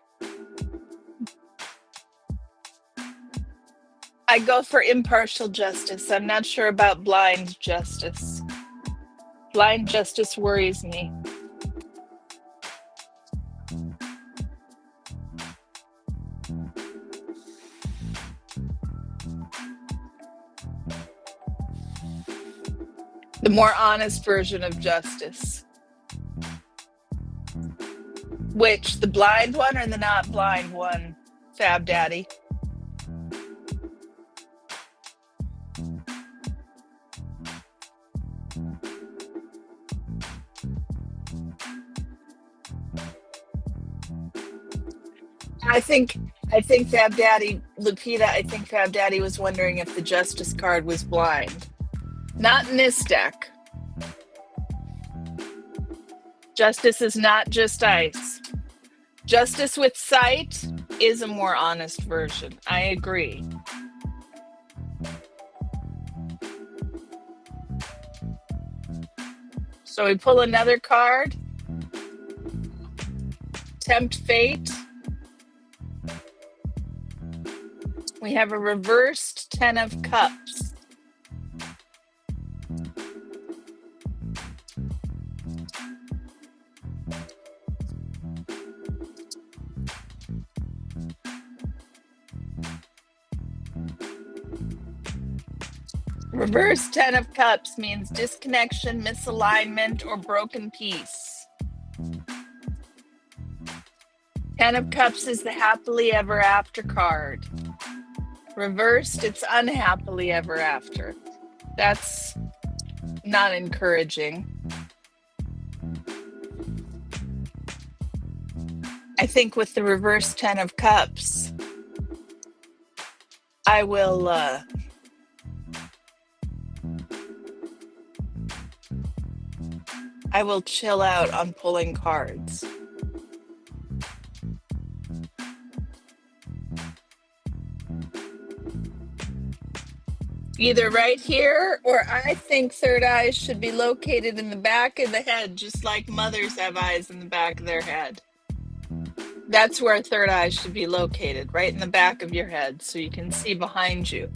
I go for impartial justice. I'm not sure about blind justice. Blind justice worries me. The more honest version of justice. Which, the blind one or the not blind one, Fab Daddy? I think Fab Daddy, Lupita, I think Fab Daddy was wondering if the justice card was blind. Not in this deck. Justice is not just ice. Justice with sight is a more honest version. I agree. So we pull another card. Tempt fate. We have a reversed 10 of Cups. Reverse 10 of Cups means disconnection, misalignment, or broken peace. 10 of Cups is the happily ever after card. Reversed, it's unhappily ever after. That's not encouraging. I think with the reverse 10 of Cups, I will chill out on pulling cards. Either right here, or I think third eye should be located in the back of the head, just like mothers have eyes in the back of their head. That's where third eye should be located, right in the back of your head, so you can see behind you.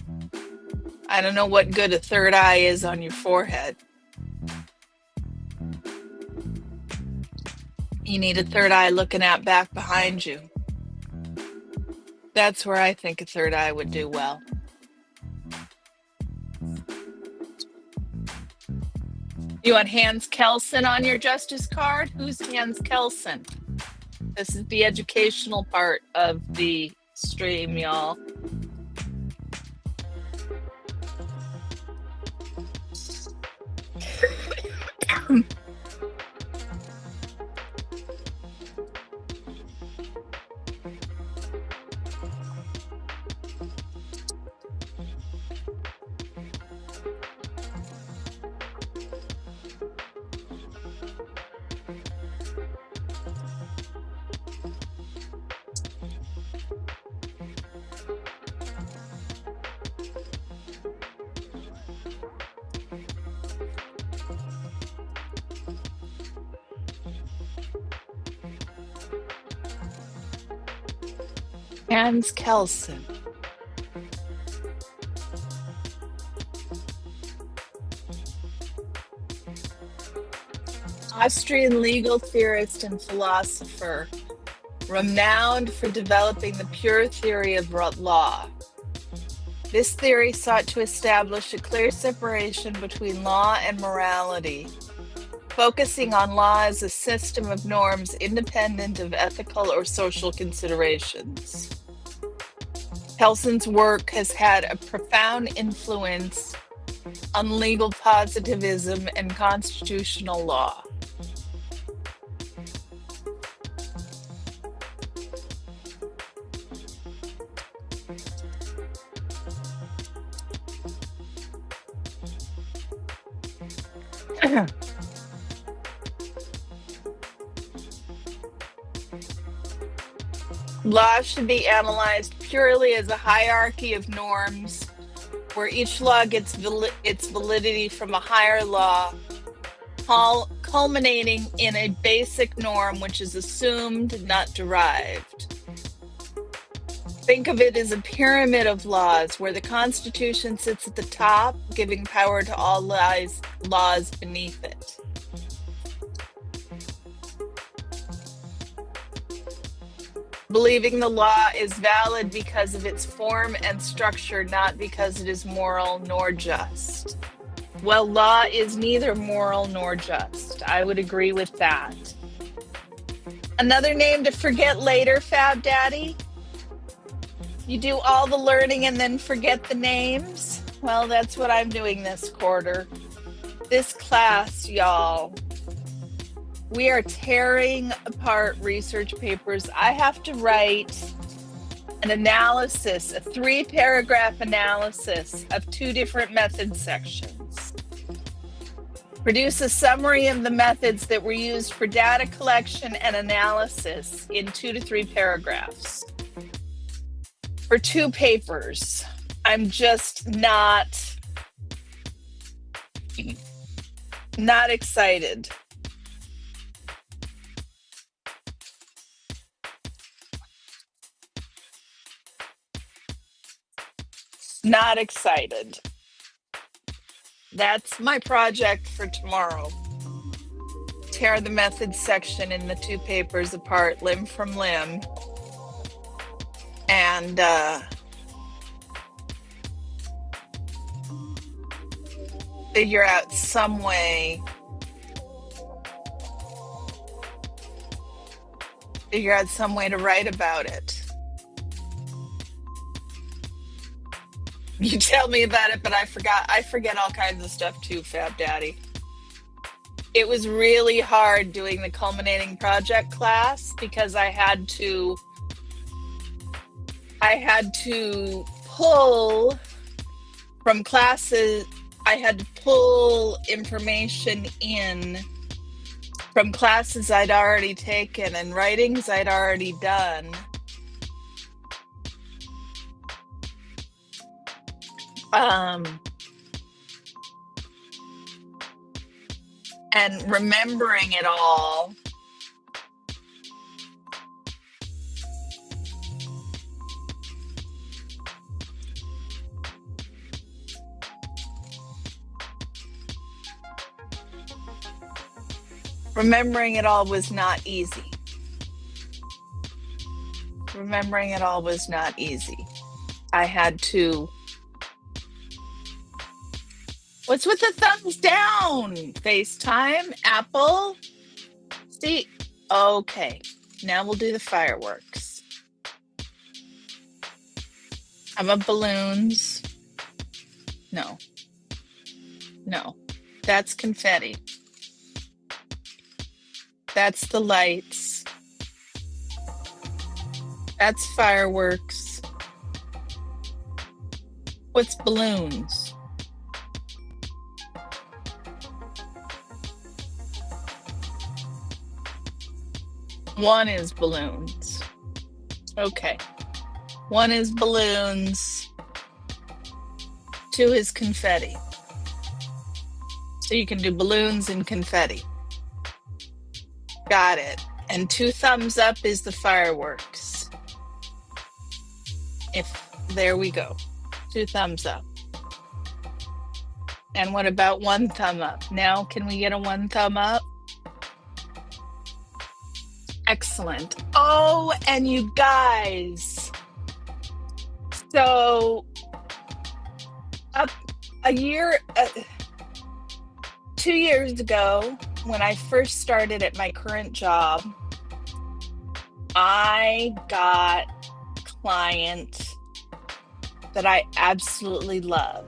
I don't know what good a third eye is on your forehead. You need a third eye looking out back behind you. That's where I think a third eye would do well. You want Hans Kelsen on your justice card? Who's Hans Kelsen? This is the educational part of the stream, y'all. Hans Kelsen. Austrian legal theorist and philosopher, renowned for developing the pure theory of law. This theory sought to establish a clear separation between law and morality, focusing on law as a system of norms independent of ethical or social considerations. Kelsen's work has had a profound influence on legal positivism and constitutional law. Law should be analyzed purely as a hierarchy of norms, where each law gets its validity from a higher law, culminating in a basic norm which is assumed, not derived. Think of it as a pyramid of laws, where the Constitution sits at the top, giving power to all laws beneath it. Believing the law is valid because of its form and structure, not because it is moral nor just. Well, law is neither moral nor just. I would agree with that. Another name to forget later, Fab Daddy? You do all the learning and then forget the names? Well, that's what I'm doing this quarter. This class, y'all, we are tearing apart research papers. I have to write an analysis, a 3-paragraph analysis of 2 different method sections. Produce a summary of the methods that were used for data collection and analysis in 2 to 3 paragraphs. For 2 papers, I'm just not excited. Not excited. That's my project for tomorrow. Tear the methods section in the 2 papers apart, limb from limb, and figure out some way to write about it. You tell me about it, but I forget all kinds of stuff too, Fab Daddy. It was really hard doing the culminating project class because I had to pull from classes. I had to pull information in from classes I'd already taken and writings I'd already done. And remembering it all. Remembering it all was not easy. I had to. What's with the thumbs down? FaceTime, Apple. See, okay. Now we'll do the fireworks. How about balloons? No, that's confetti. That's the lights. That's fireworks. What's balloons? One is balloons. Okay. 1 is balloons. 2 is confetti. So you can do balloons and confetti. Got it. And 2 thumbs up is the fireworks. If there we go. 2 thumbs up. And what about 1 thumb up? Now, can we get a 1 thumb up? Excellent. Oh, and you guys. So, up a year, 2 years ago, when I first started at my current job, I got a client that I absolutely love.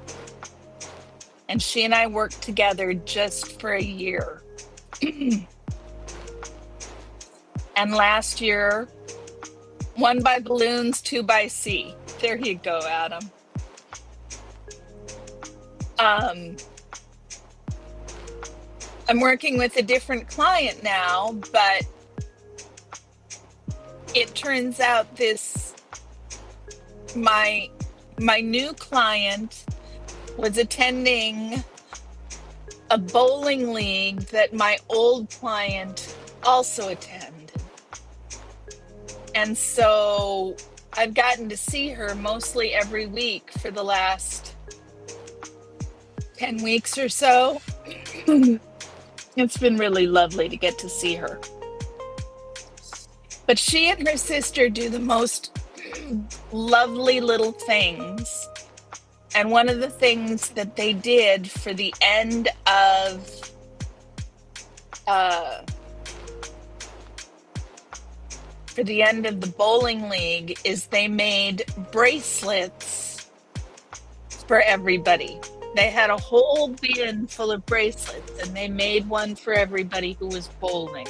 And she and I worked together just for a year. And last year, 1 by balloons, 2 by sea. There you go, Adam. I'm working with a different client now, but it turns out my new client was attending a bowling league that my old client also attended. And so I've gotten to see her mostly every week for the last 10 weeks or so. It's been really lovely to get to see her. But she and her sister do the most lovely little things. And one of the things that they did for the end of the bowling league is they made bracelets for everybody. They had a whole bin full of bracelets, and they made one for everybody who was bowling.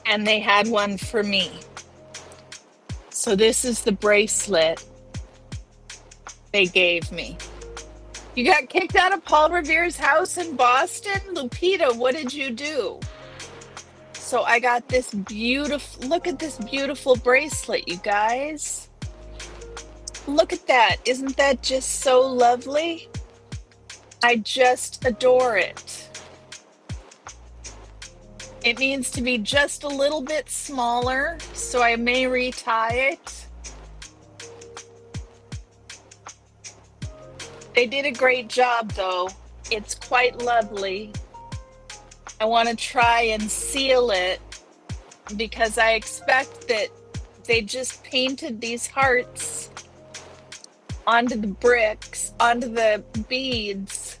And they had one for me. So this is the bracelet they gave me. You got kicked out of Paul Revere's house in Boston? Lupita, what did you do? So I got this beautiful, look at this beautiful bracelet, you guys. Look at that. Isn't that just so lovely? I just adore it. It needs to be just a little bit smaller, so I may retie it. They did a great job, though. It's quite lovely. I want to try and seal it because I expect that they just painted these hearts onto the bricks, onto the beads,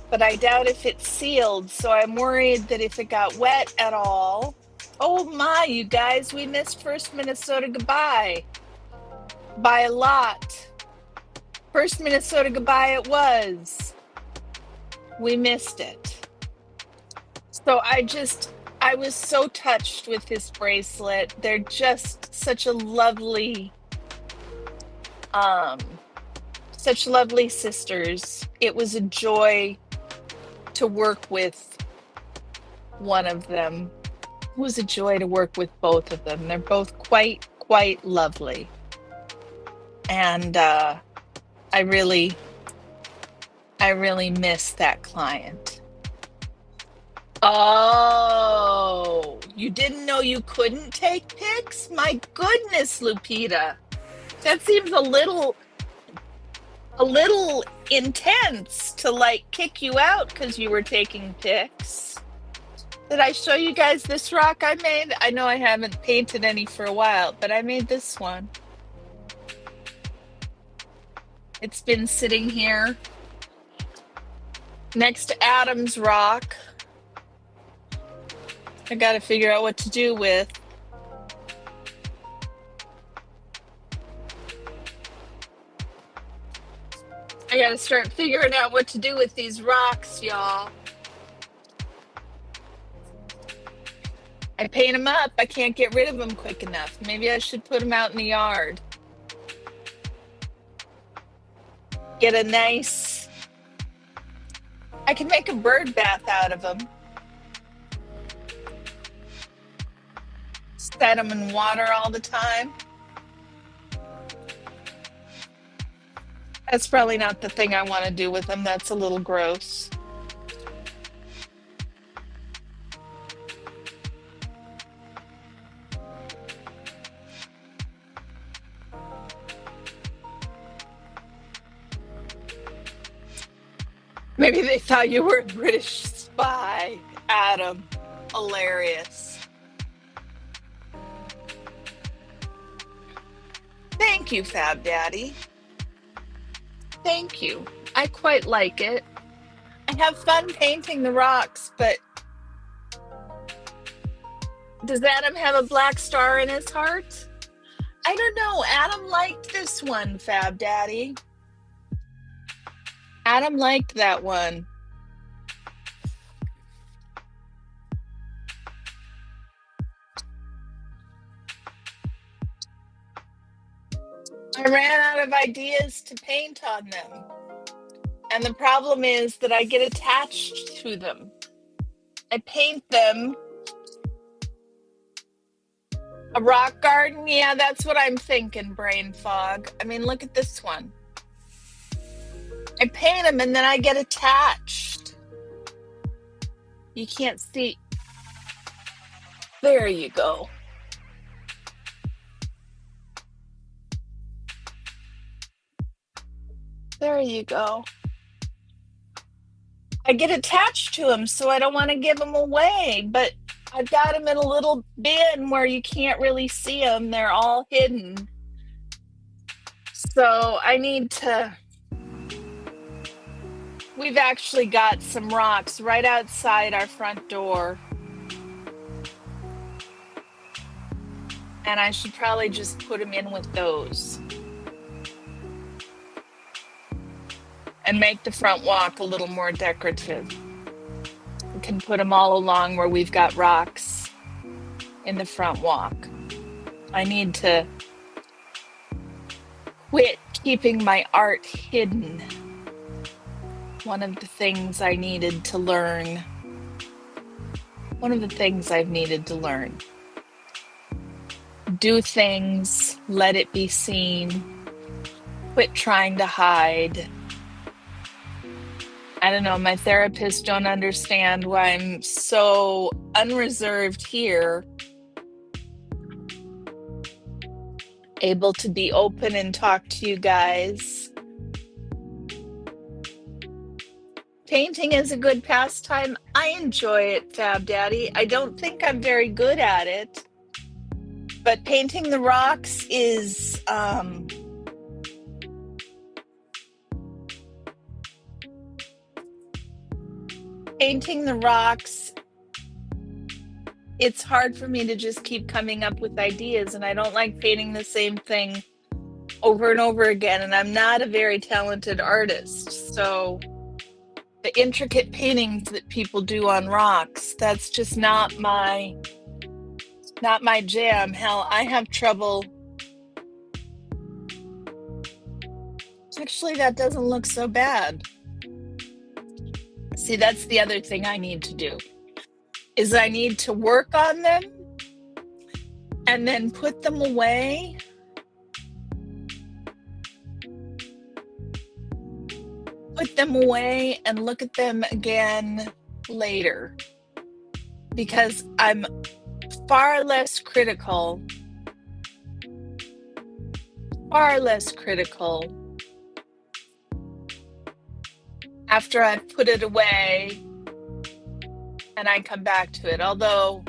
but I doubt if it's sealed, so I'm worried that if it got wet at all. Oh my, you guys, we missed First Minnesota Goodbye by a lot. First Minnesota Goodbye it was. We missed it. So I was so touched with this bracelet. They're just such lovely sisters. It was a joy to work with one of them. It was a joy to work with both of them. They're both quite lovely. And I really miss that client. Oh, you didn't know you couldn't take pics? My goodness, Lupita. That seems a little intense to like kick you out because you were taking pics. Did I show you guys this rock I made? I know I haven't painted any for a while, but I made this one. It's been sitting here next to Adam's rock. I got to figure out what to do with. I got to start figuring out what to do with these rocks, y'all. I paint them up. I can't get rid of them quick enough. Maybe I should put them out in the yard. Get a nice... I can make a bird bath out of them. Set them in water all the time. That's probably not the thing I want to do with them. That's a little gross. Maybe they thought you were a British spy, Adam. Hilarious. Thank you, Fab Daddy. Thank you. I quite like it. I have fun painting the rocks, but does Adam have a black star in his heart? I don't know. Adam liked this one, Fab Daddy. Adam liked that one. I ran out of ideas to paint on them. And the problem is that I get attached to them. I paint them. A rock garden? Yeah, that's what I'm thinking, brain fog. I mean, look at this one. I paint them and then I get attached. You can't see. There you go. There you go. I get attached to them, so I don't want to give them away, but I've got them in a little bin where you can't really see them. They're all hidden. So I need to... We've actually got some rocks right outside our front door. And I should probably just put them in with those. And make the front walk a little more decorative. We can put them all along where we've got rocks in the front walk. I need to quit keeping my art hidden. One of the things I needed to learn. One of the things I've needed to learn. Do things, let it be seen. Quit trying to hide. I don't know, my therapists don't understand why I'm so unreserved here, able to be open and talk to you guys. Painting is a good pastime. I enjoy it, Fab Daddy. I don't think I'm very good at it, but painting the rocks is... Painting the rocks, it's hard for me to just keep coming up with ideas, and I don't like painting the same thing over and over again, and I'm not a very talented artist, so the intricate paintings that people do on rocks, that's just not my jam. Hell, I have trouble. Actually, that doesn't look so bad. See, that's the other thing I need to do, is I need to work on them and then put them away. Put them away and look at them again later, because I'm far less critical after I've put it away and I come back to it. Although,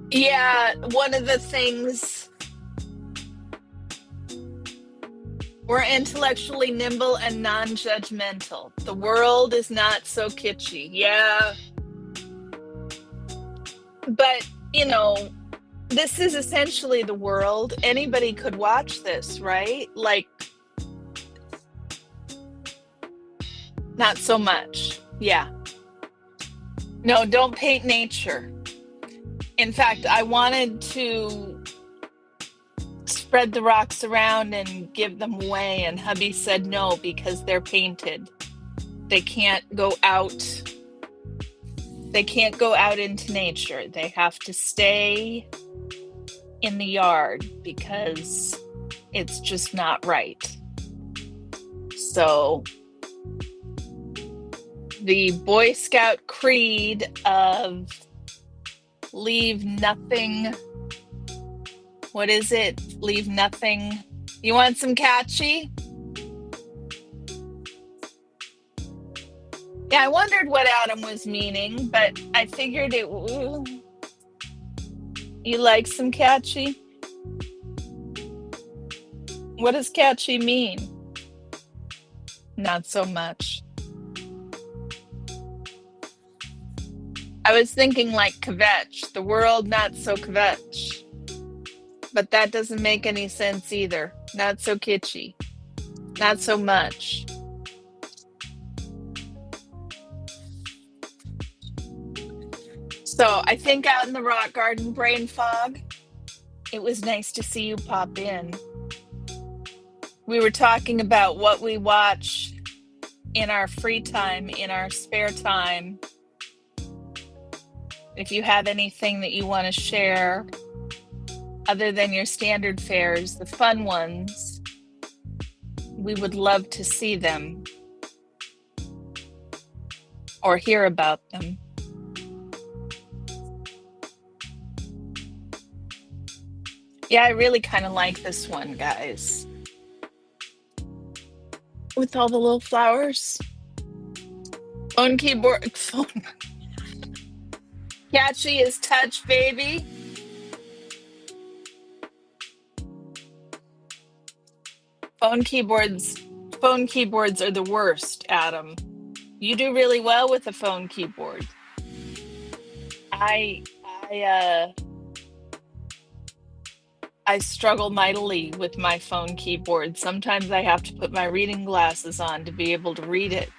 yeah, one of the things, we're intellectually nimble and non-judgmental. The world is not so kitschy. Yeah. But, you know, this is essentially the world. Anybody could watch this, right? Like, not so much. Yeah. No, don't paint nature. In fact, I wanted to spread the rocks around and give them away, and hubby said no, because they're painted. They can't go out. They can't go out into nature. They have to stay in the yard because it's just not right. So the Boy Scout creed of leave nothing What is it? Leave nothing. You want some catchy? Yeah, I wondered what Adam was meaning, but I figured it. Ooh. You like some catchy? What does catchy mean? Not so much. I was thinking like kvetch, the world not so kvetch. But that doesn't make any sense either. Not so kitschy. Not so much. So I think out in the rock garden, brain fog, it was nice to see you pop in. We were talking about what we watch in our free time, in our spare time. If you have anything that you want to share, other than your standard fares, the fun ones, we would love to see them or hear about them. Yeah, I really kind of like this one, guys. With all the little flowers. Phone keyboard. Phone. Catchy as touch, baby. Phone keyboards are the worst, Adam. You do really well with a phone keyboard. I struggle mightily with my phone keyboard. Sometimes I have to put my reading glasses on to be able to read it.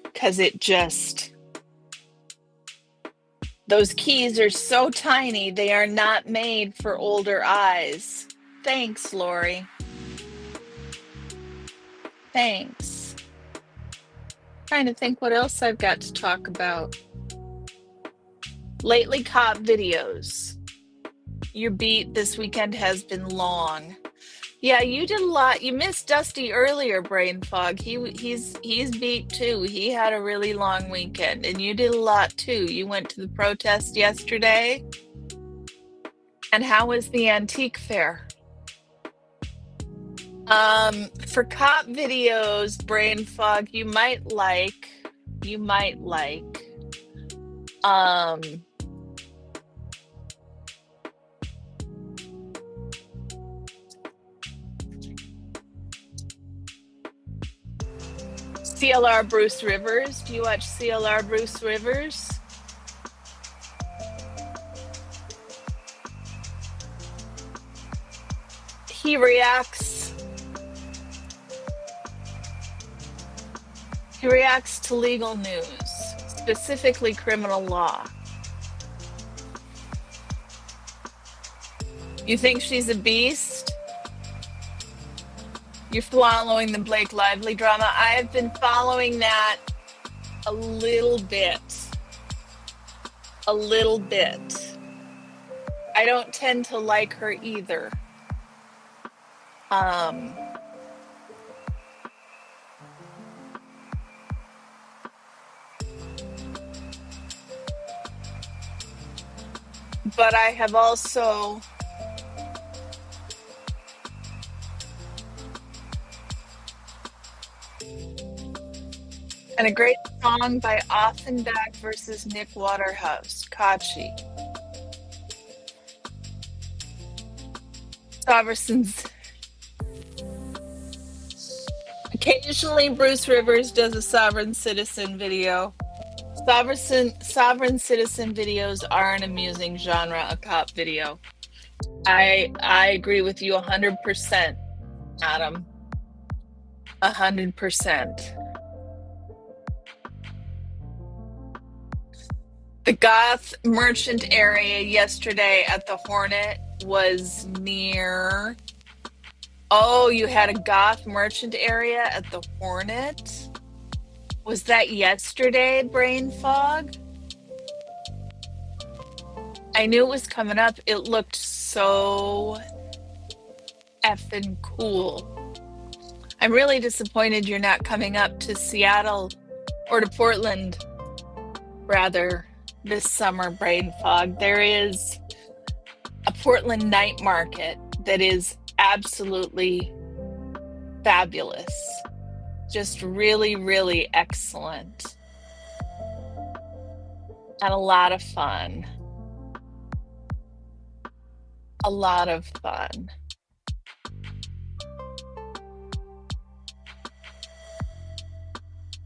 Because those keys are so tiny, they are not made for older eyes. Thanks, Lori. Thanks. Trying to think what else I've got to talk about. Lately, cop videos. Your beat this weekend has been long. Yeah, you did a lot. You missed Dusty earlier, Brain Fog. He's beat too. He had a really long weekend, and you did a lot too. You went to the protest yesterday. And how was the antique fair? For cop videos, Brain Fog, you might like CLR Bruce Rivers. Do you watch CLR Bruce Rivers? He reacts to legal news, specifically criminal law. You think she's a beast? You're following the Blake Lively drama. I have been following that a little bit. I don't tend to like her either. But I have also and a great song by Offenbach versus Nick Waterhouse, Kachi. Sovereign's. Occasionally, Bruce Rivers does a Sovereign Citizen video. Sovereign Citizen videos are an amusing genre, a cop video. I agree with you 100%, Adam. 100%. The goth merchant area yesterday at the Hornet was near. Oh, you had a goth merchant area at the Hornet? Was that yesterday, Brain Fog? I knew it was coming up. It looked so effing cool. I'm really disappointed you're not coming up to Seattle or to Portland, rather, this summer, Brain Fog. There is Portland night market that is absolutely fabulous. Just really, really excellent. And a lot of fun. A lot of fun.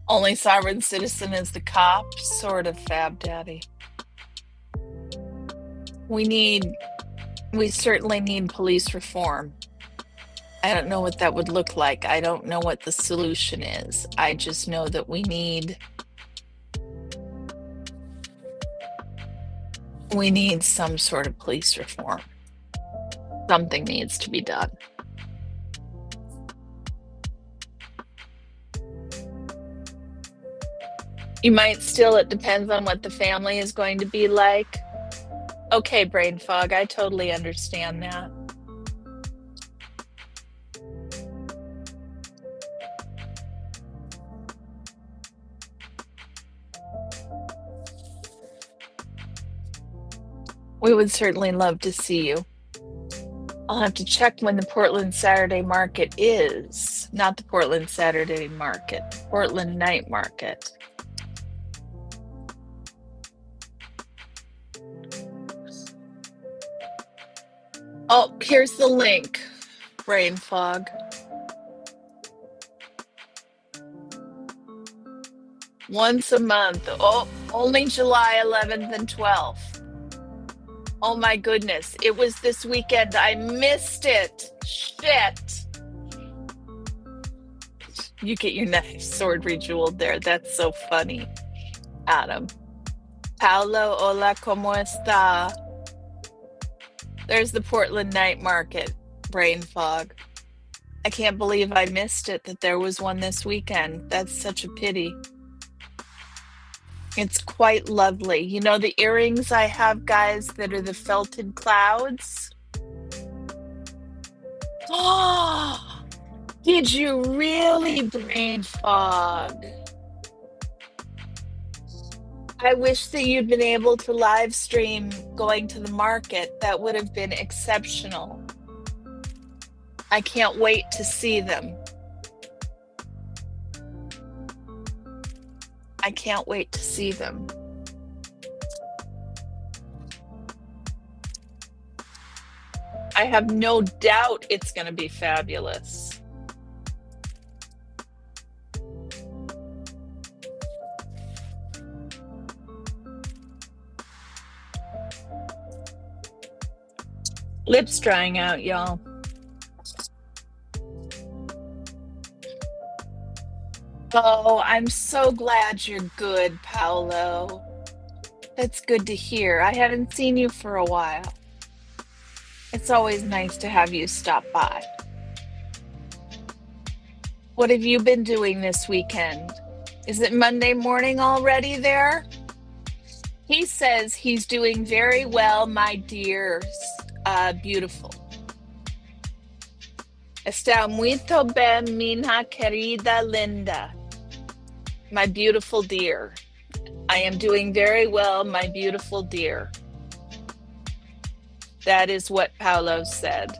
Only sovereign citizen is the cop, sort of, Fab Daddy. We certainly need police reform. I don't know what that would look like. I don't know what the solution is. I just know that we need some sort of police reform. Something needs to be done. You might still, it depends on what the family is going to be like. Okay, brain fog, I totally understand that. We would certainly love to see you. I'll have to check when the Portland Saturday Market is. Not the Portland Saturday Market, Portland Night Market. Oh, here's the link, brain fog. Once a month. Oh, only July 11th and 12th. Oh my goodness, it was this weekend. I missed it. Shit. You get your knife sword rejeweled there. That's so funny, Adam. Paolo, hola, ¿cómo está? There's the Portland Night Market, brain fog. I can't believe I missed it, that there was one this weekend. That's such a pity. It's quite lovely. You know the earrings I have, guys, that are the felted clouds? Oh, did you really, brain fog? I wish that you'd been able to live stream going to the market. That would have been exceptional. I can't wait to see them. I can't wait to see them. I have no doubt it's going to be fabulous. Lips drying out, y'all. Oh, I'm so glad you're good, Paolo. That's good to hear. I haven't seen you for a while. It's always nice to have you stop by. What have you been doing this weekend? Is it Monday morning already there? He says he's doing very well, my dears. Beautiful. Está muito bem, minha querida linda. My beautiful dear. I am doing very well, my beautiful dear. That is what Paolo said.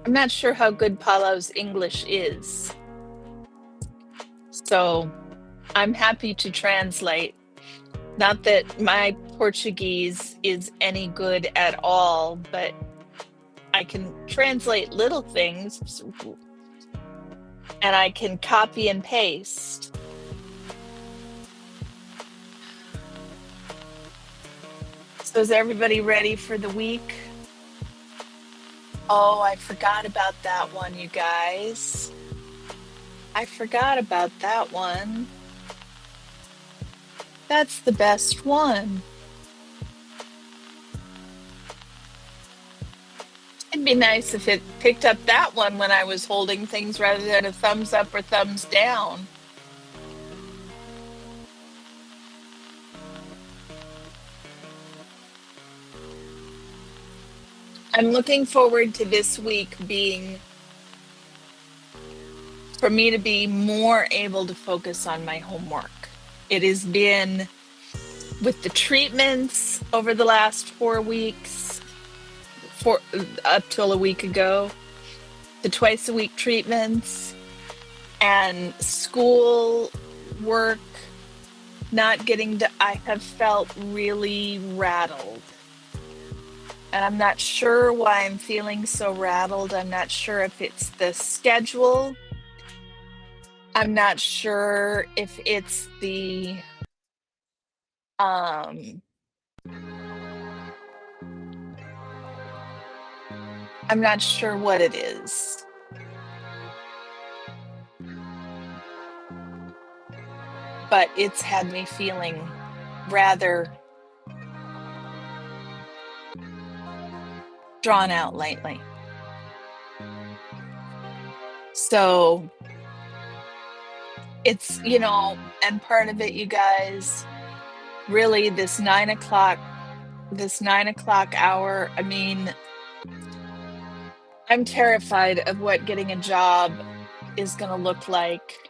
I'm not sure how good Paolo's English is. So I'm happy to translate. Not that my Portuguese is any good at all, but I can translate little things and I can copy and paste. So is everybody ready for the week? Oh, I forgot about that one, you guys. I forgot about that one. That's the best one. It'd be nice if it picked up that one when I was holding things rather than a thumbs up or thumbs down. I'm looking forward to this week being for me to be more able to focus on my homework. It has been with the treatments over the last 4 weeks, up till a week ago, the twice a week treatments and school work not getting to, I have felt really rattled. And I'm not sure why I'm feeling so rattled. I'm not sure if it's the schedule. I'm not sure if it's the I'm not sure what it is. But it's had me feeling rather drawn out lately. So it's, and part of it, you guys, really this 9 o'clock hour, I mean, I'm terrified of what getting a job is going to look like.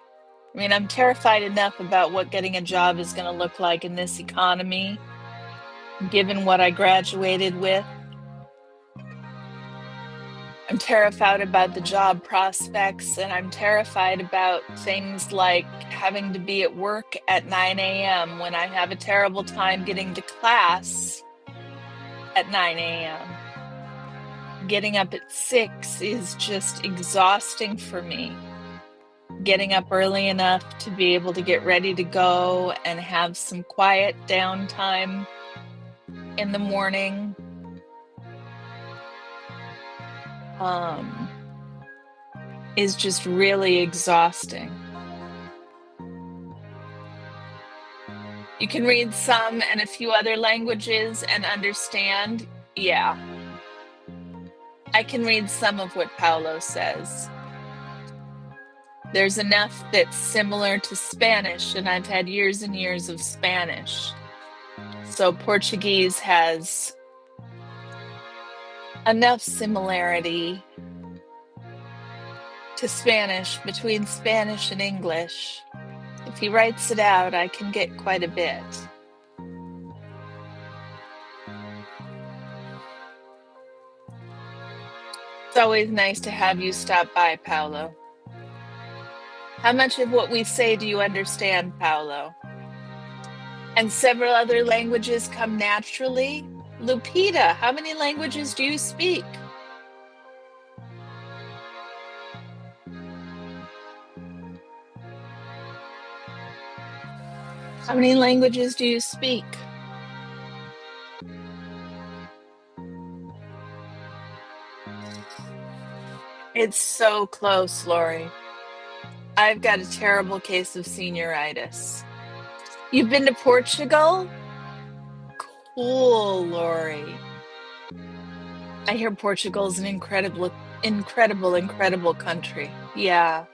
I mean, I'm terrified enough about what getting a job is going to look like in this economy, given what I graduated with. I'm terrified about the job prospects, and I'm terrified about things like having to be at work at 9 a.m. when I have a terrible time getting to class at 9 a.m. Getting up at 6 is just exhausting for me. Getting up early enough to be able to get ready to go and have some quiet downtime in the morning. Is just really exhausting. You can read some and a few other languages and understand. Yeah. I can read some of what Paulo says. There's enough that's similar to Spanish, and I've had years and years of Spanish. So Portuguese has enough similarity to Spanish, between Spanish and English. If he writes it out, I can get quite a bit. It's always nice to have you stop by, Paulo. How much of what we say do you understand, Paulo? And several other languages come naturally? Lupita, how many languages do you speak? How many languages do you speak? It's so close, Lori. I've got a terrible case of senioritis. You've been to Portugal? Cool, Lori. I hear Portugal's an incredible country. Yeah.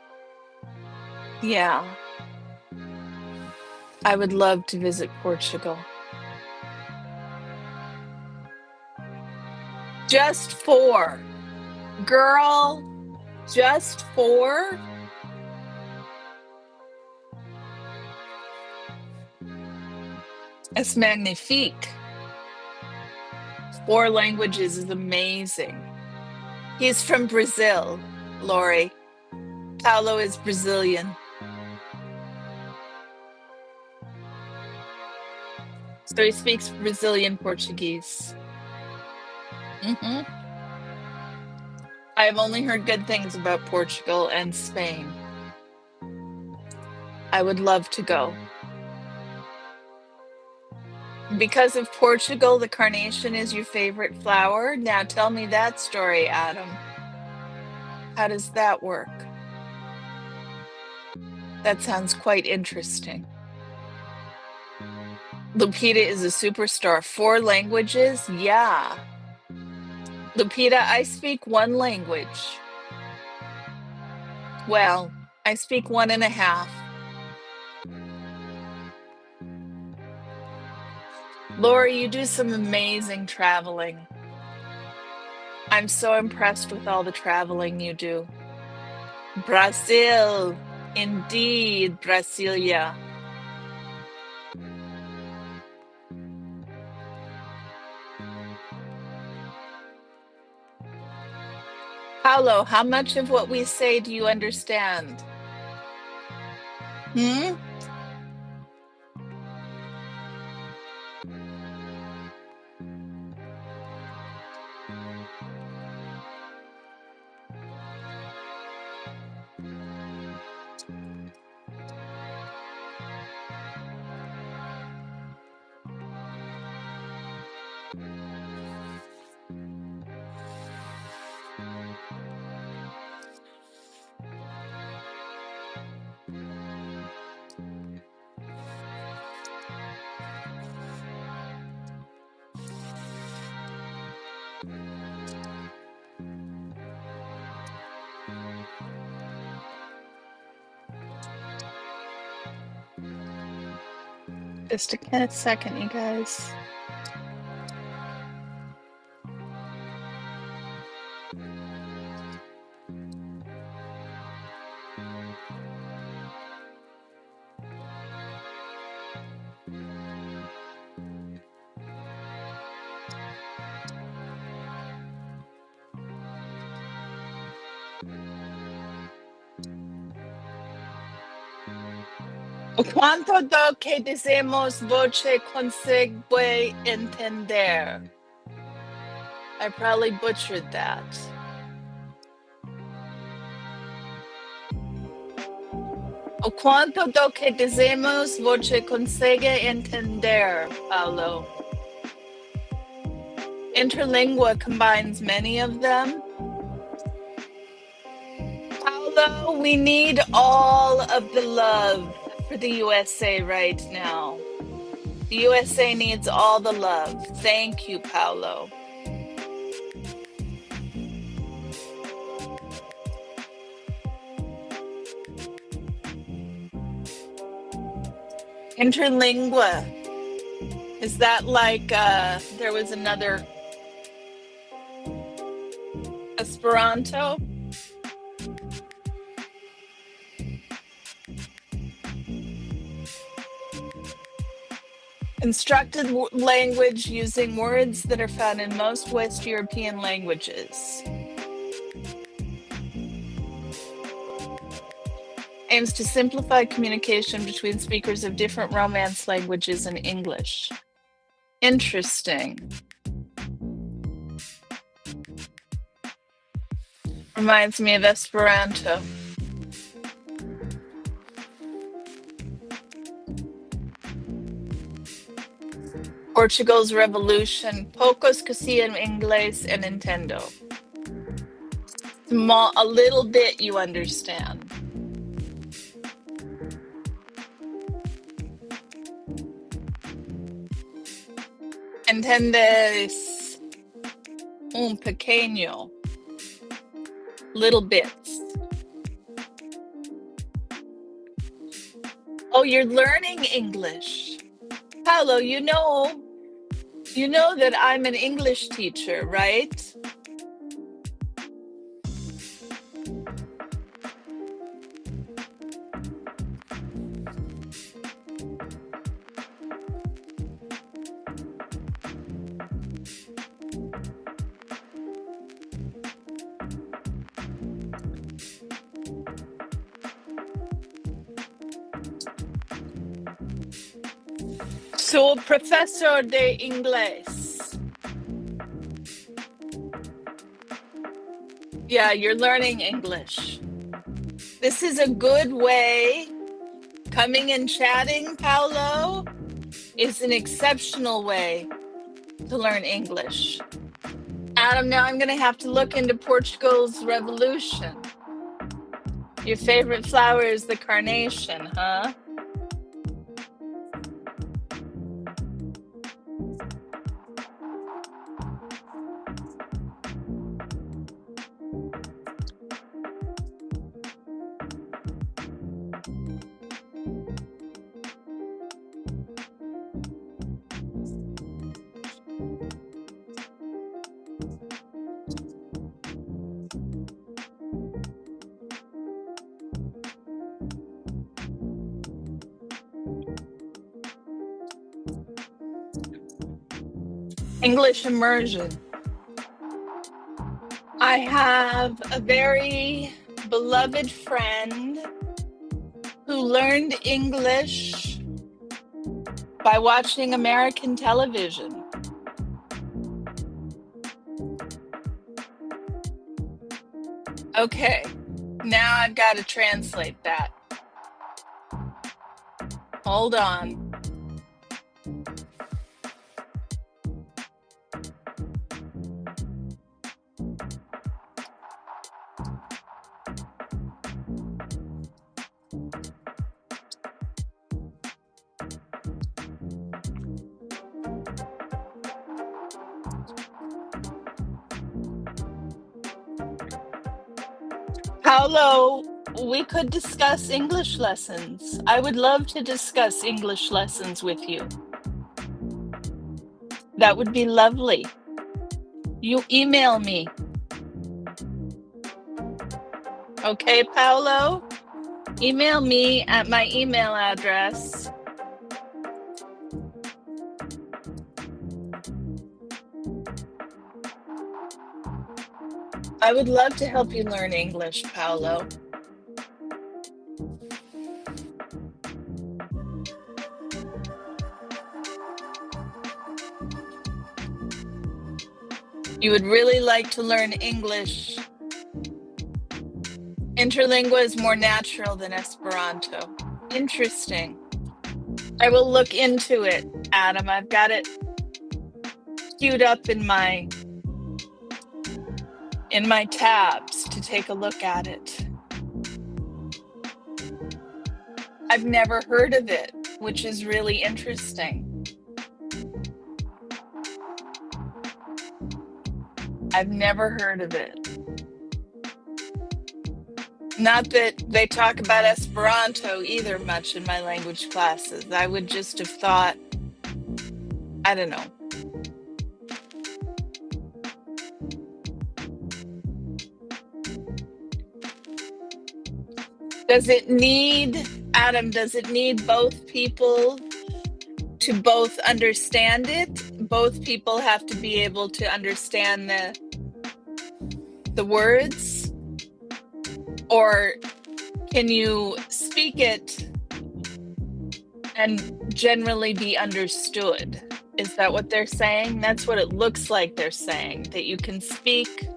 I would love to visit Portugal. Just 4. Girl, just 4? It's magnifique. 4 languages is amazing. He's from Brazil, Lori. Paulo is Brazilian. So he speaks Brazilian Portuguese. I have only heard good things about Portugal and Spain. I would love to go. Because of Portugal, the carnation is your favorite flower? Now tell me that story, Adam. How does that work? That sounds quite interesting. Lupita is a superstar. 4 languages? Yeah. Lupita, I speak 1 language. Well, I speak 1.5. Lori, you do some amazing traveling. I'm so impressed with all the traveling you do. Brazil. Indeed, Brasilia. Paulo, how much of what we say do you understand? Hmm? Just a second, you guys. ¿Cuánto do que dizemos voce consegue entender? I probably butchered that. O quanto do que dizemos voce consegue entender, Paulo? Interlingua combines many of them. Paulo, we need all of the love for the USA right now. The USA needs all the love. Thank you, Paulo. Interlingua. Is that like there was another Esperanto? Instructed language using words that are found in most West European languages. Aims to simplify communication between speakers of different Romance languages and English. Interesting. Reminds me of Esperanto. Portugal's revolution. Poucos conhecem inglês and Nintendo. A little bit you understand. Entendes pequeño. Little bits. Oh, you're learning English. Paulo, you know that I'm an English teacher, right? Sou professor de inglés. Yeah, you're learning English. This is a good way. Coming and chatting, Paulo, is an exceptional way to learn English. Adam, now I'm going to have to look into Portugal's revolution. Your favorite flower is the carnation, huh? English immersion. I have a very beloved friend who learned English by watching American television. Okay, now I've got to translate that. Hold on. Paolo, we could discuss English lessons. I would love to discuss English lessons with you. That would be lovely. You email me. Okay, Paolo? Email me at my email address. I would love to help you learn English, Paolo. You would really like to learn English. Interlingua is more natural than Esperanto. Interesting. I will look into it, Adam. I've got it queued up in my tabs to take a look at it. I've never heard of it, which is really interesting. I've never heard of it. Not that they talk about Esperanto either much in my language classes. I would just have thought, I don't know. Adam, does it need both people to both understand it? Both people have to be able to understand the words? Or can you speak it and generally be understood? Is that what they're saying? That's what it looks like they're saying, that you can speak.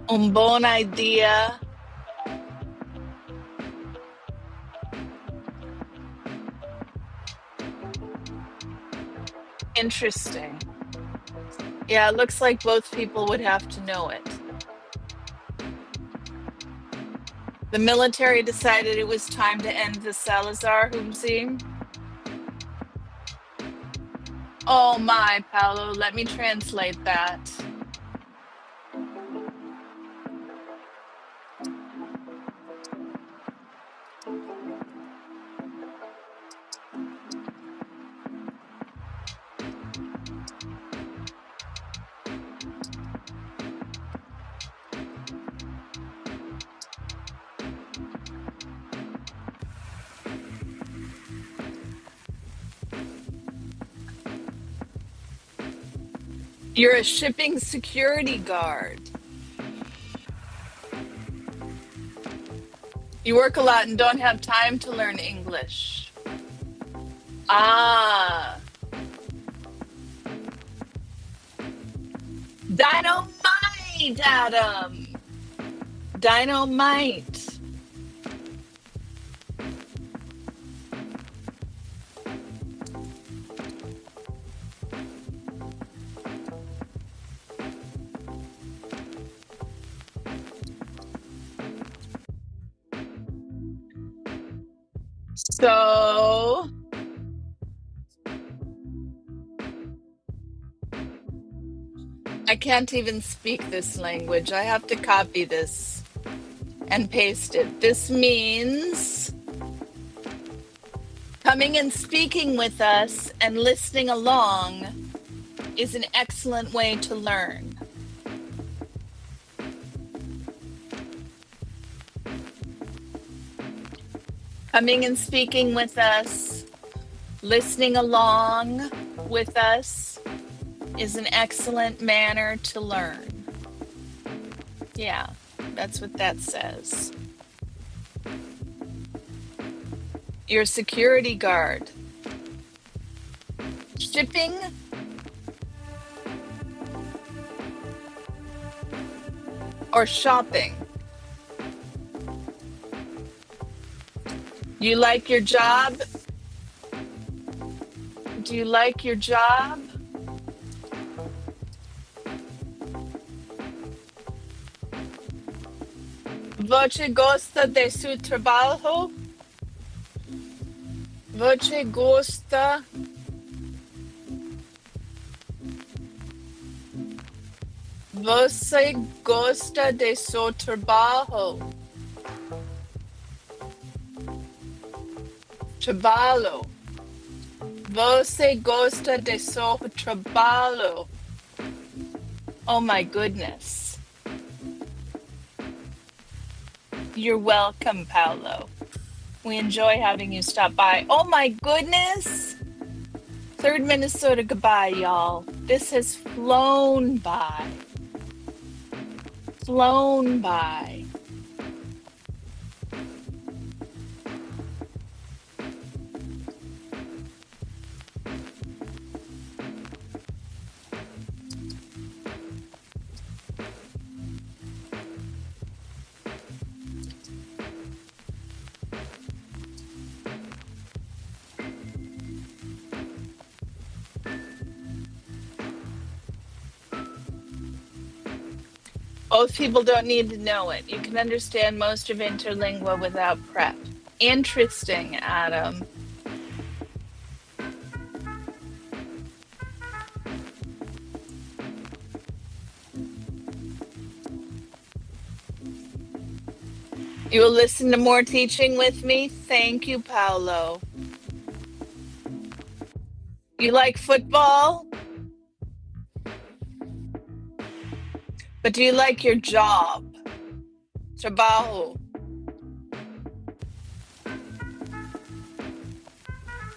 Un buon idea. Interesting. Yeah, it looks like both people would have to know it. The military decided it was time to end the Salazar regime. Oh my, Paolo, let me translate that. You're a shipping security guard. You work a lot and don't have time to learn English. Ah. Dynamite, Adam. Dynamite. So I can't even speak this language. I have to copy this and paste it. This means coming and speaking with us and listening along is an excellent way to learn. Coming and speaking with us, listening along with us is an excellent manner to learn. Yeah, that's what that says. Your security guard. Shipping or shopping? You like your job? Do you like your job? Voce gosta de su trabajo? Voce gosta Você gosta de seu trabalho? Trabalho. Você gosta de seu trabalho? Oh my goodness. You're welcome, Paulo. We enjoy having you stop by. Oh my goodness. Third Minnesota goodbye, y'all. This has flown by. Flown by. Most people don't need to know it. You can understand most of Interlingua without prep. Interesting, Adam. You will listen to more teaching with me? Thank you, Paolo. You like football? But do you like your job? Trabajo.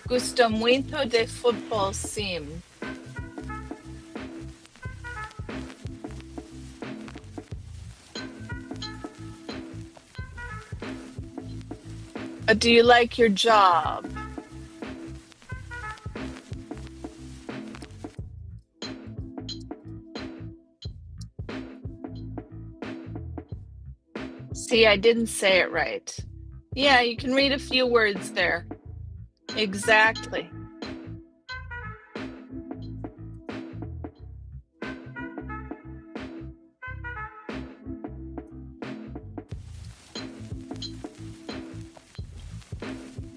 Gusto muito de fútbol, sim. But do you like your job? See, I didn't say it right. Yeah, you can read a few words there. Exactly.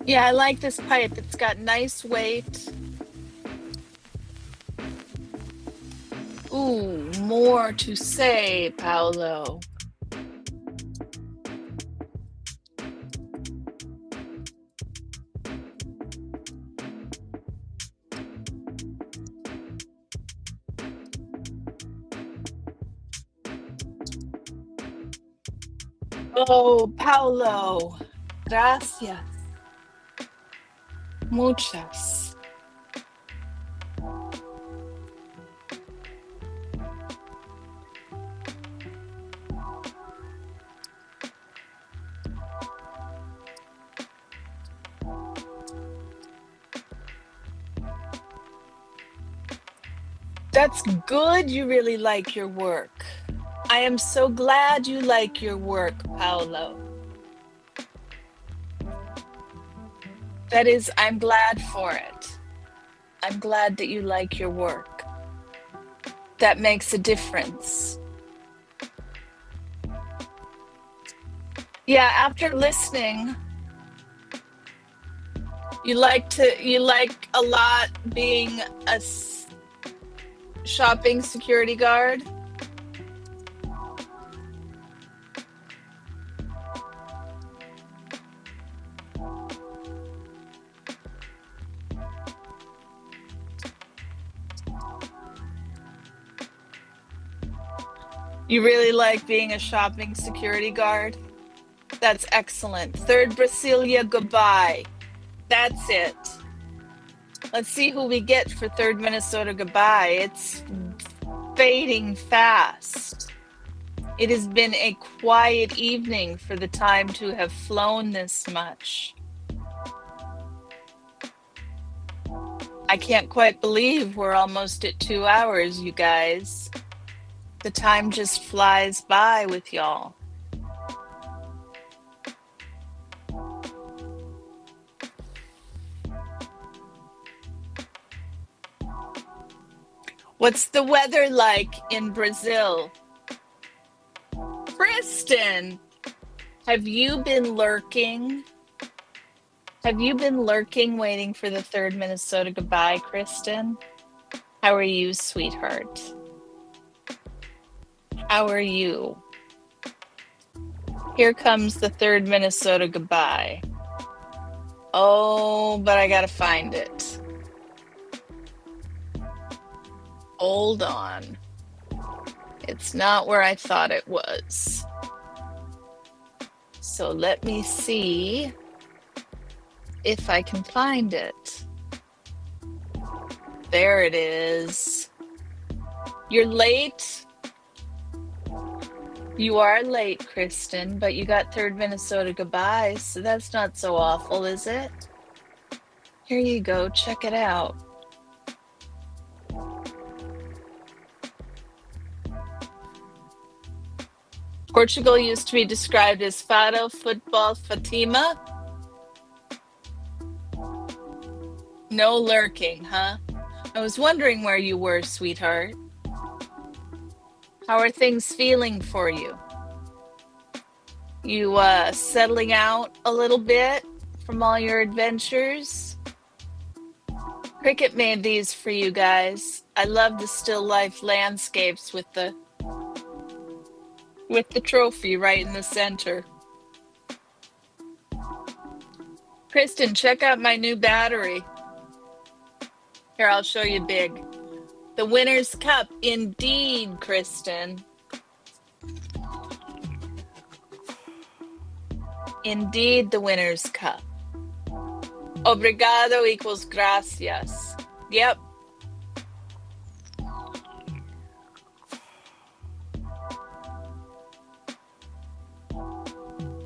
Yeah, I like this pipe. It's got nice weight. Ooh, more to say, Paolo. Oh, Paulo. Gracias. Muchas. That's good. You really like your work. I am so glad you like your work, Paolo. That is, I'm glad for it. I'm glad that you like your work. That makes a difference. Yeah, after listening, you like a lot being a shopping security guard? You really like being a shopping security guard? That's excellent. Third Brasilia, goodbye. That's it. Let's see who we get for third Minnesota goodbye. It's fading fast. It has been a quiet evening for the time to have flown this much. I can't quite believe we're almost at 2 hours, you guys. The time just flies by with y'all. What's the weather like in Brazil? Kristen, have you been lurking? Have you been lurking waiting for the third Minnesota goodbye, Kristen? How are you, sweetheart? How are you? Here comes the third Minnesota goodbye. Oh, but I gotta find it. Hold on. It's not where I thought it was. So let me see if I can find it. There it is. You're late. You are late, Kristen, but you got third Minnesota goodbye, so that's not so awful, is it? Here you go. Check it out. Portugal used to be described as Fado, football, Fatima. No lurking, huh? I was wondering where you were, sweetheart. How are things feeling for you? You settling out a little bit from all your adventures? Cricket made these for you guys. I love the still life landscapes with the trophy right in the center. Kristen, check out my new battery. Here, I'll show you big. The Winner's Cup, indeed, Kristen. Indeed, the Winner's Cup. Obrigado equals gracias. Yep.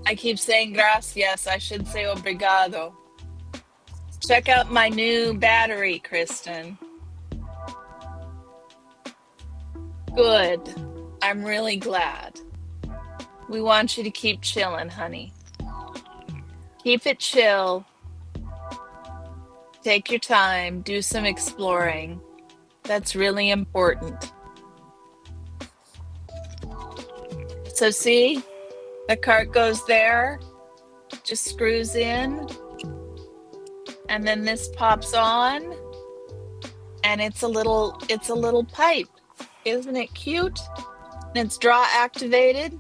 I keep saying gracias. I should say obrigado. Check out my new battery, Kristen. Good. I'm really glad. We want you to keep chilling, honey. Keep it chill. Take your time. Do some exploring. That's really important. So see, the cart goes there, just screws in, and then this pops on, and it's a little pipe. Isn't it cute? And it's draw activated.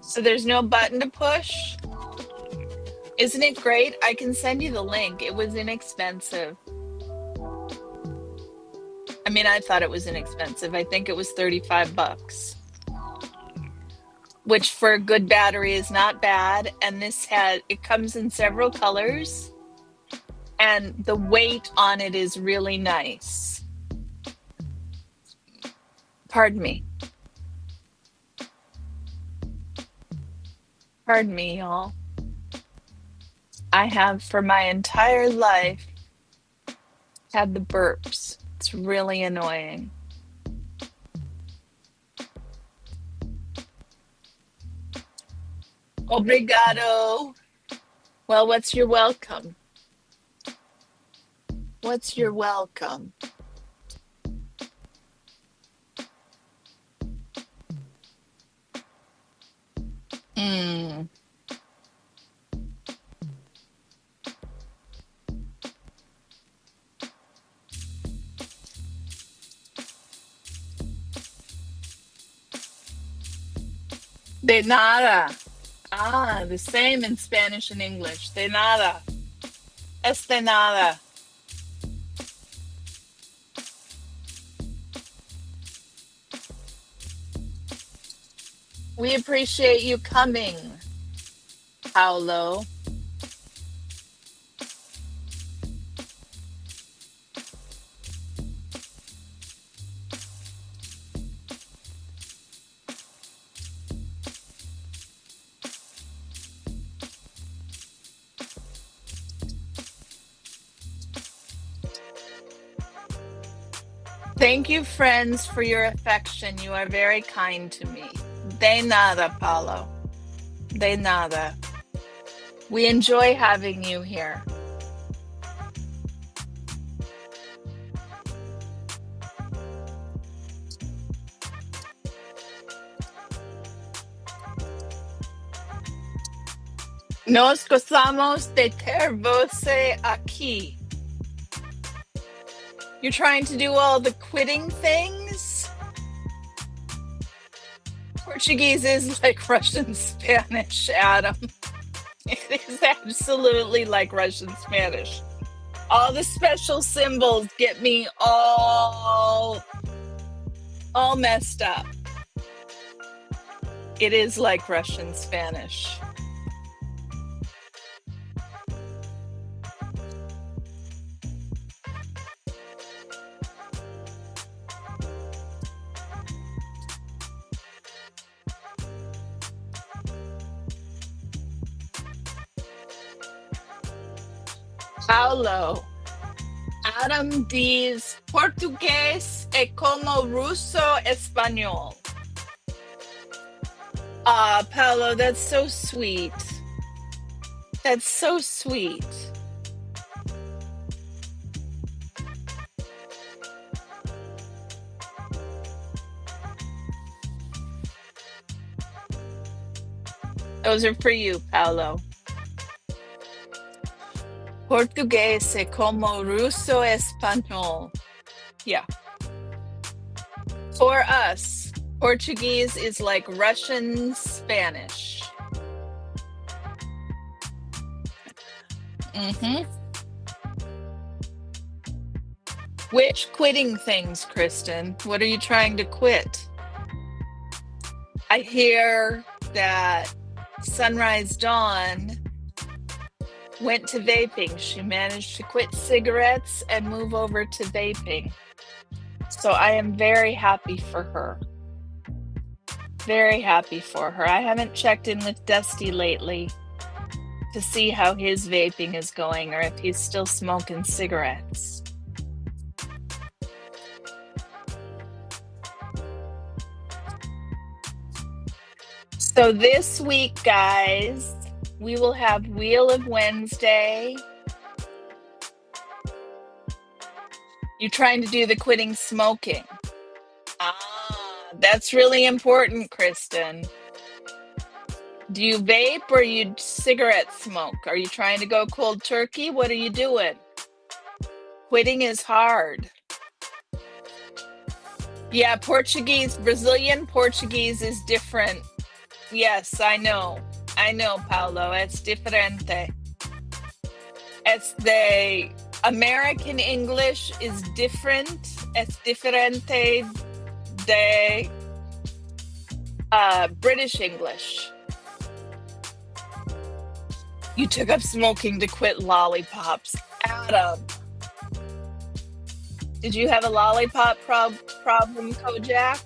So there's no button to push. Isn't it great? I can send you the link. It was inexpensive. I mean, I thought it was inexpensive. I think it was $35, which for a good battery is not bad. And it comes in several colors, and the weight on it is really nice. Pardon me. Pardon me, y'all. I have for my entire life had the burps. It's really annoying. Obrigado. Well, what's your welcome? What's your welcome? Mm. De nada. Ah, the same in Spanish and English. De nada. Es de nada. We appreciate you coming, Paulo. Thank you, friends, for your affection. You are very kind to me. De nada, Paulo. De nada. We enjoy having you here. Nos gozamos de ter você aqui. You're trying to do all the quitting things? Portuguese is like Russian Spanish, Adam. It is absolutely like Russian Spanish. All the special symbols get me all messed up. It is like Russian Spanish. Paulo, Adam diz português é como russo espanhol. Ah, Paulo, that's so sweet. That's so sweet. Those are for you, Paulo. Português é como russo espanhol. Yeah. For us, Portuguese is like Russian Spanish. Which quitting things, Kristen? What are you trying to quit? I hear that Sunrise Dawn went to vaping. She managed to quit cigarettes and move over to vaping. So I am very happy for her. Very happy for her. I haven't checked in with Dusty lately to see how his vaping is going or if he's still smoking cigarettes. So this week, guys, we will have Wheel of Wednesday. You're trying to do the quitting smoking. That's really important, Kristen. Do you vape or you cigarette smoke? Are you trying to go cold turkey? What are you doing? Quitting is hard. Yeah, Brazilian Portuguese is different. Yes, I know, Paulo. Es diferente. It's the American English is different. Es diferente de British English. You took up smoking to quit lollipops. Adam, did you have a lollipop problem, Kojak?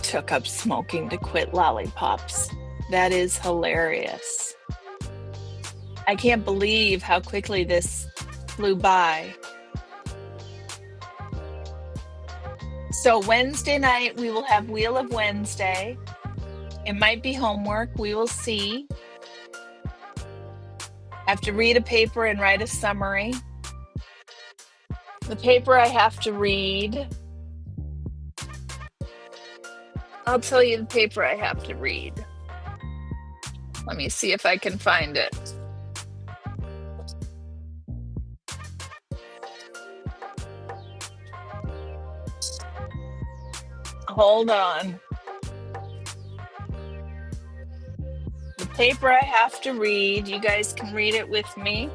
Took up smoking to quit lollipops. That is hilarious. I can't believe how quickly this flew by. So Wednesday night, we will have Wheel of Wednesday. It might be homework. We will see. I have to read a paper and write a summary. The paper I have to read, I'll tell you the paper I have to read. Let me see if I can find it. Hold on. The paper I have to read, you guys can read it with me.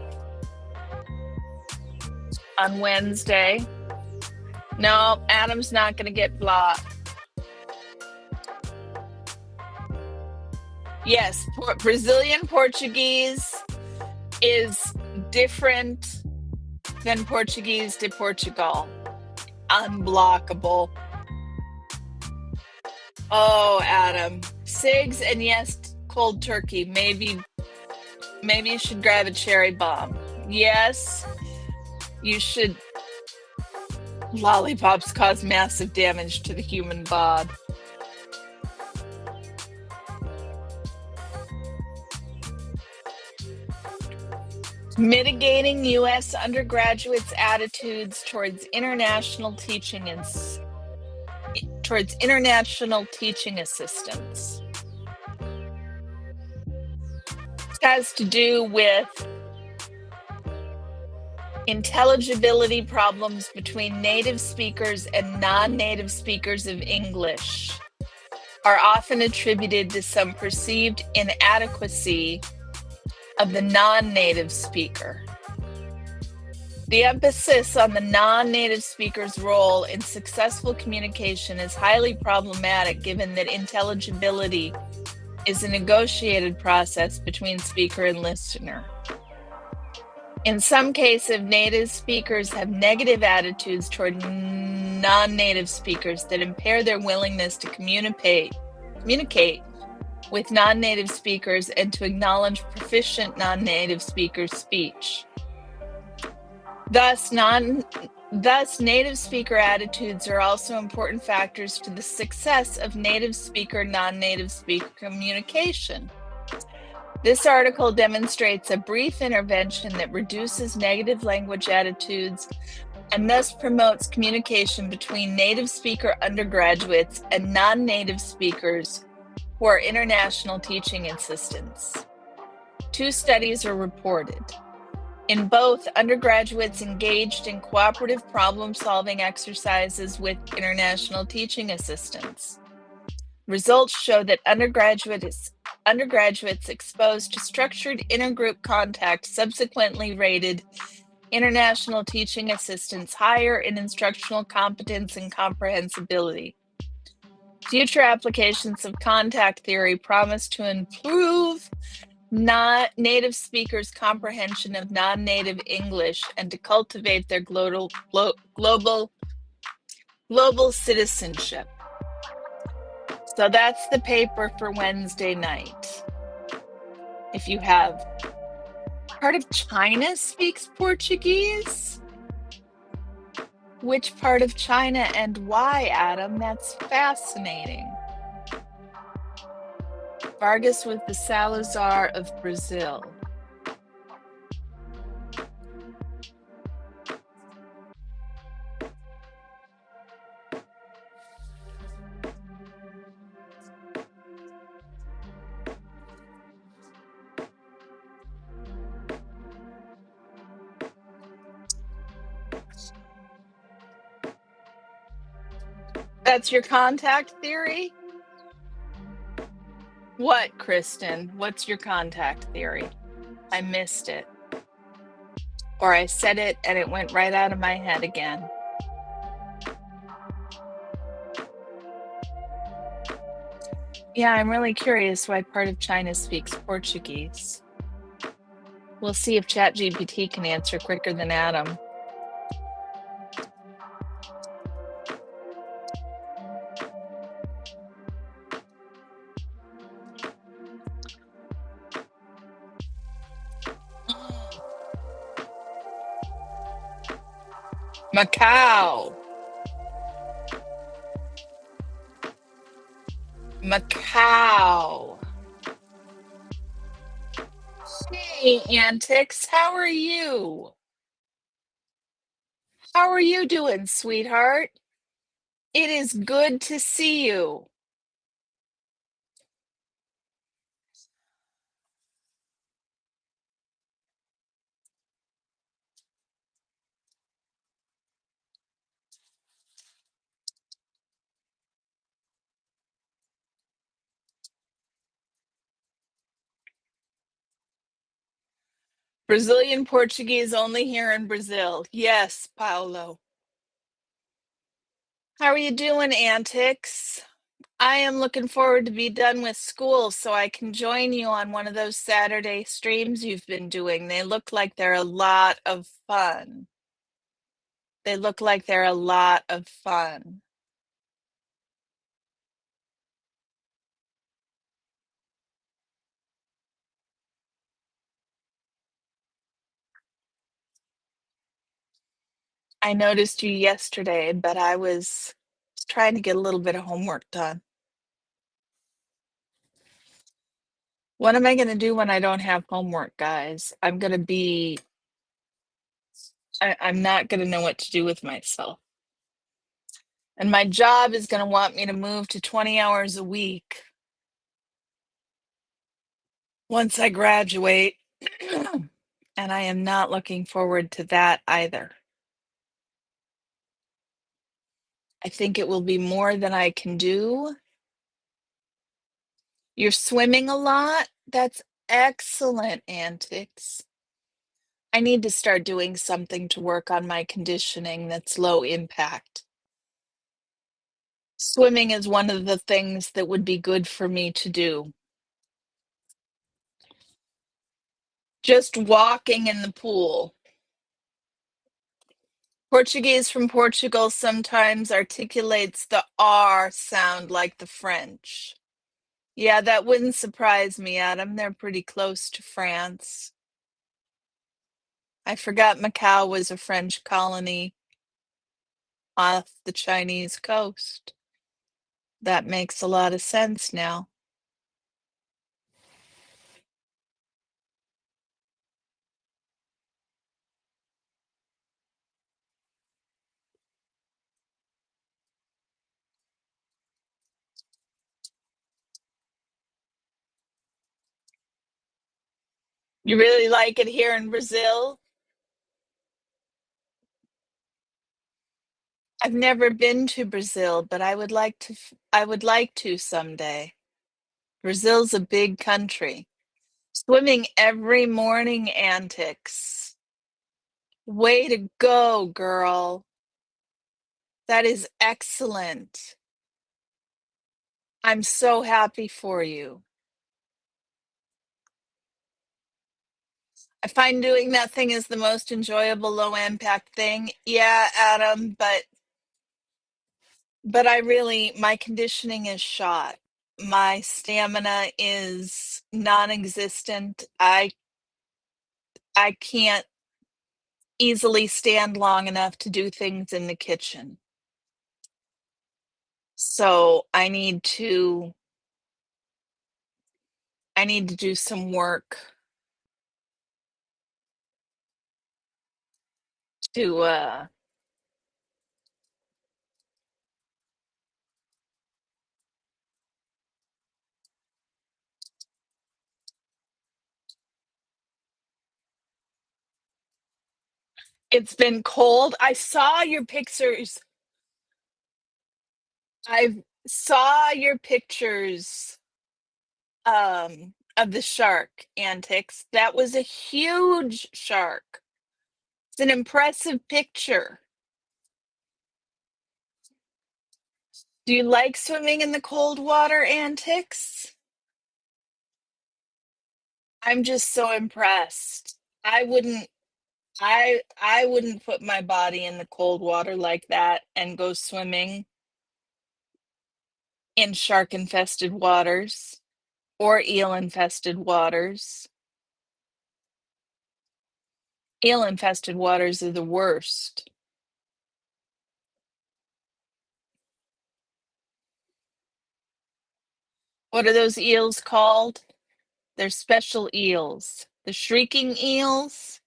on Wednesday. No, Adam's not going to get blocked. Yes, Brazilian Portuguese is different than Portuguese de Portugal. Unblockable. Oh, Adam. Cigs and yes, cold turkey. Maybe you should grab a cherry bomb. Yes, you should. Lollipops cause massive damage to the human bod. Mitigating U.S. undergraduates' attitudes towards international teaching assistants. This has to do with intelligibility problems between native speakers and non-native speakers of English are often attributed to some perceived inadequacy of the non-native speaker. The emphasis on the non-native speaker's role in successful communication is highly problematic given that intelligibility is a negotiated process between speaker and listener. In some cases, native speakers have negative attitudes toward non-native speakers that impair their willingness to communicate with non-native speakers and to acknowledge proficient non-native speakers' speech. Thus, native speaker attitudes are also important factors to the success of native speaker, non-native speaker communication. This article demonstrates a brief intervention that reduces negative language attitudes and thus promotes communication between native speaker undergraduates and non-native speakers who are international teaching assistants. 2 studies are reported. In both, undergraduates engaged in cooperative problem-solving exercises with international teaching assistants. Results show that undergraduates exposed to structured intergroup contact subsequently rated international teaching assistants higher in instructional competence and comprehensibility. Future applications of contact theory promise to improve native speakers' comprehension of non-native English and to cultivate their global citizenship. So that's the paper for Wednesday night. If you have part of China speaks Portuguese, which part of China and why, Adam? That's fascinating. Vargas was the Salazar of Brazil. That's your contact theory? What, Kristen? What's your contact theory? I missed it. Or I said it and it went right out of my head again. Yeah, I'm really curious why part of China speaks Portuguese. We'll see if ChatGPT can answer quicker than Adam. Macau. Hey, Antics, how are you? How are you doing, sweetheart? It is good to see you. Brazilian Portuguese only here in Brazil. Yes, Paulo. How are you doing, Antics? I am looking forward to be done with school so I can join you on one of those Saturday streams you've been doing. They look like they're a lot of fun. They look like they're a lot of fun. I noticed you yesterday, but I was trying to get a little bit of homework done. What am I going to do when I don't have homework, guys? I'm not going to know what to do with myself. And my job is going to want me to move to 20 hours a week once I graduate. And I am not looking forward to that either. I think it will be more than I can do. You're swimming a lot? That's excellent, Antics. I need to start doing something to work on my conditioning that's low impact. Swimming is one of the things that would be good for me to do. Just walking in the pool. Portuguese from Portugal sometimes articulates the R sound like the French. Yeah, that wouldn't surprise me, Adam. They're pretty close to France. I forgot Macau was a French colony off the Chinese coast. That makes a lot of sense now. You really like it here in Brazil? I've never been to Brazil, but I would like to someday. Brazil's a big country. Swimming every morning, Antics. Way to go, girl. That is excellent. I'm so happy for you. I find doing nothing is the most enjoyable low impact thing. Yeah, Adam, but I really my conditioning is shot. My stamina is non-existent. I can't easily stand long enough to do things in the kitchen. So I need to do some work to it's been cold. I saw your pictures. I saw your pictures of the shark, Antics. That was a huge shark. It's an impressive picture. Do you like swimming in the cold water, Antics? I'm just so impressed. I wouldn't put my body in the cold water like that and go swimming in shark infested waters or eel infested waters. Eel infested waters are the worst. What are those eels called? They're special eels. The shrieking eels?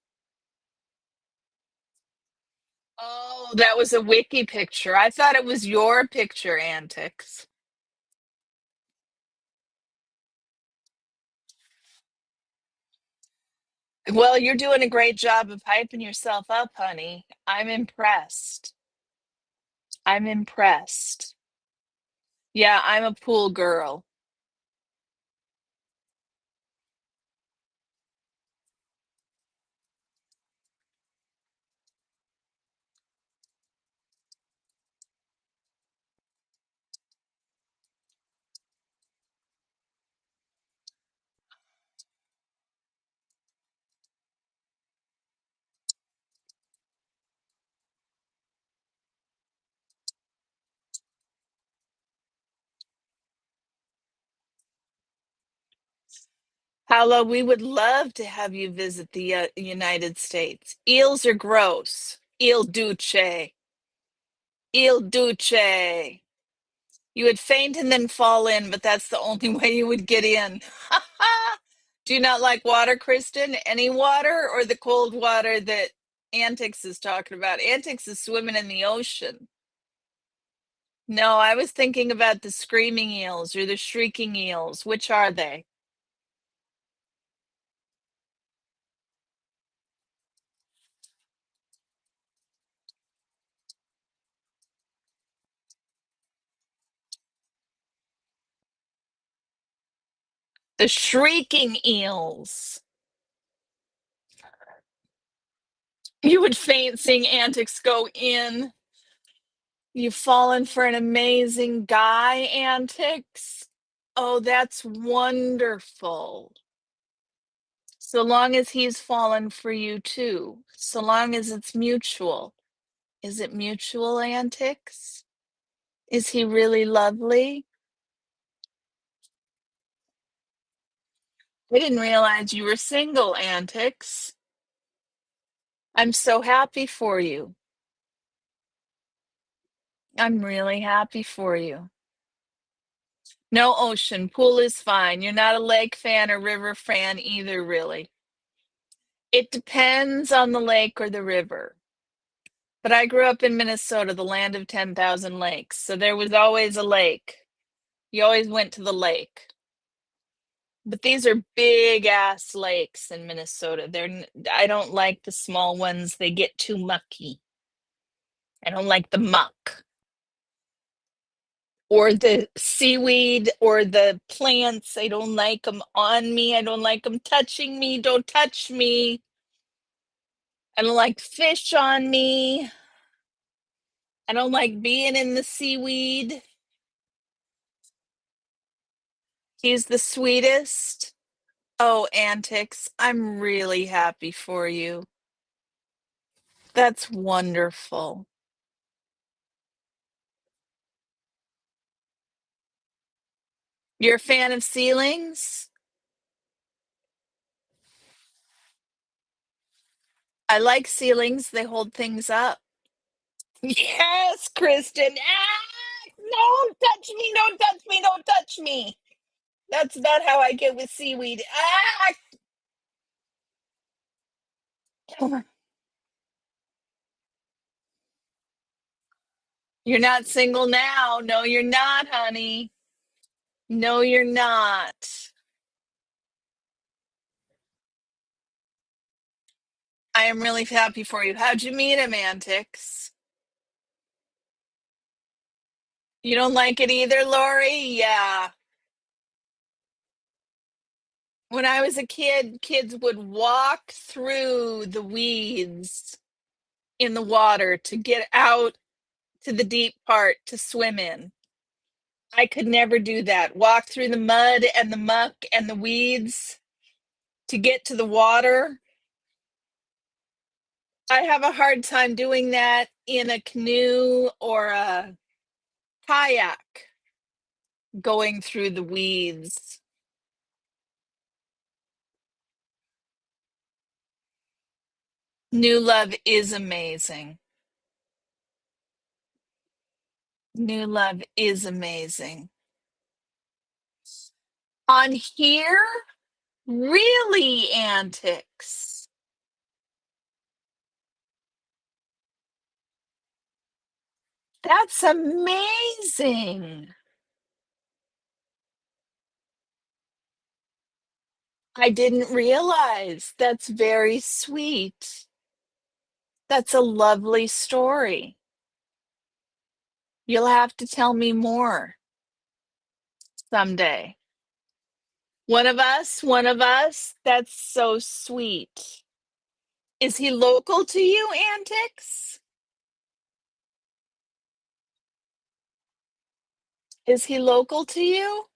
Oh, that was a wiki picture. I thought it was your picture, Antics. Well, you're doing a great job of hyping yourself up, honey. I'm impressed. I'm impressed. Yeah, I'm a pool girl. Paula, we would love to have you visit the United States. Eels are gross. Il Duce. Il Duce. You would faint and then fall in, but that's the only way you would get in. Do you not like water, Kristen? Any water or the cold water that Antix is talking about? Antix is swimming in the ocean. No, I was thinking about the screaming eels or the shrieking eels. Which are they? The shrieking eels. You would faint seeing Antix go in. You've fallen for an amazing guy, Antix. Oh, that's wonderful. So long as he's fallen for you too. So long as it's mutual. Is it mutual, Antix? Is he really lovely? I didn't realize you were single, Antix. I'm so happy for you. I'm really happy for you. No ocean. Pool is fine. You're not a lake fan or river fan either, really. It depends on the lake or the river. But I grew up in Minnesota, the land of 10,000 lakes. So there was always a lake. You always went to the lake. But these are big ass lakes in Minnesota. I don't like the small ones. They get too mucky. I don't like the muck or the seaweed or the plants. I don't like them on me. I don't like them touching me. Don't touch me. I don't like fish on me. I don't like being in the seaweed. He's the sweetest. Oh, Antix, I'm really happy for you. That's wonderful. You're a fan of ceilings? I like ceilings, they hold things up. Yes, Kristen. Ah, don't touch me, don't touch me, don't touch me. That's about how I get with seaweed. Ah! You're not single now. No, you're not, honey. No, you're not. I am really happy for you. How'd you meet him, Antix? You don't like it either, Lori? Yeah. When I was a kid, kids would walk through the weeds in the water to get out to the deep part to swim in. I could never do that. Walk through the mud and the muck and the weeds to get to the water. I have a hard time doing that in a canoe or a kayak going through the weeds. New Love is amazing. New Love is amazing. On here, really, Antix? That's amazing. I didn't realize. That's very sweet. That's a lovely story. You'll have to tell me more someday. One of us. That's so sweet. Is he local to you, Antix? Is he local to you?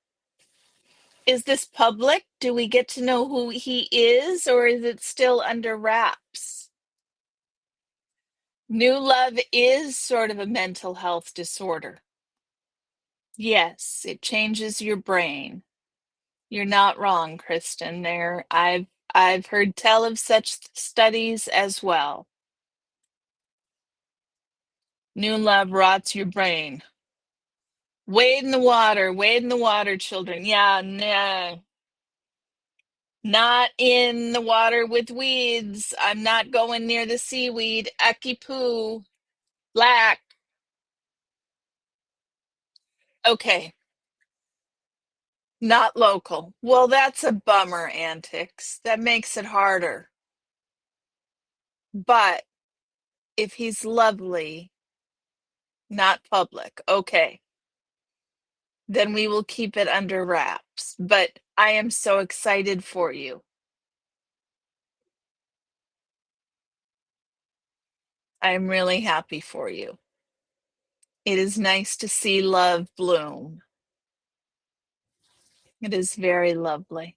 Is this public? Do we get to know who he is, or is it still under wraps? New Love is sort of a mental health disorder. Yes, it changes your brain. You're not wrong, Kristen. There, I've heard tell of such studies as well. New love rots your brain. Wade in the water, children. Yeah, nah. Not in the water with weeds. I'm not going near the seaweed. Aki poo. Black. Okay, not local. Well, that's a bummer, Antics. That makes it harder. But if he's lovely, not public, okay, then we will keep it under wraps. But I am so excited for you. I am really happy for you. It is nice to see love bloom. It is very lovely.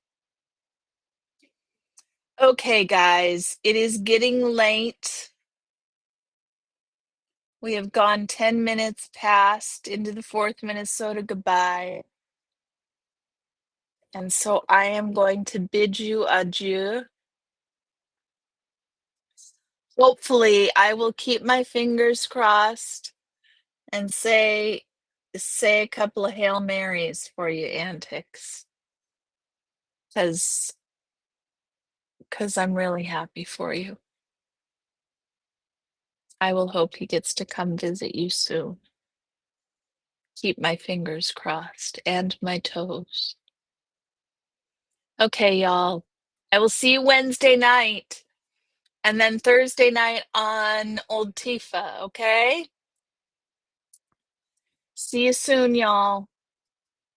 Okay, guys, it is getting late. We have gone 10 minutes past into the fourth Minnesota goodbye. And so I am going to bid you adieu. Hopefully, I will keep my fingers crossed and say a couple of Hail Marys for you, Antics. Because I'm really happy for you. I will hope he gets to come visit you soon. Keep my fingers crossed and my toes. Okay, y'all. I will see you Wednesday night and then Thursday night on Old Tifa, okay? See you soon, y'all.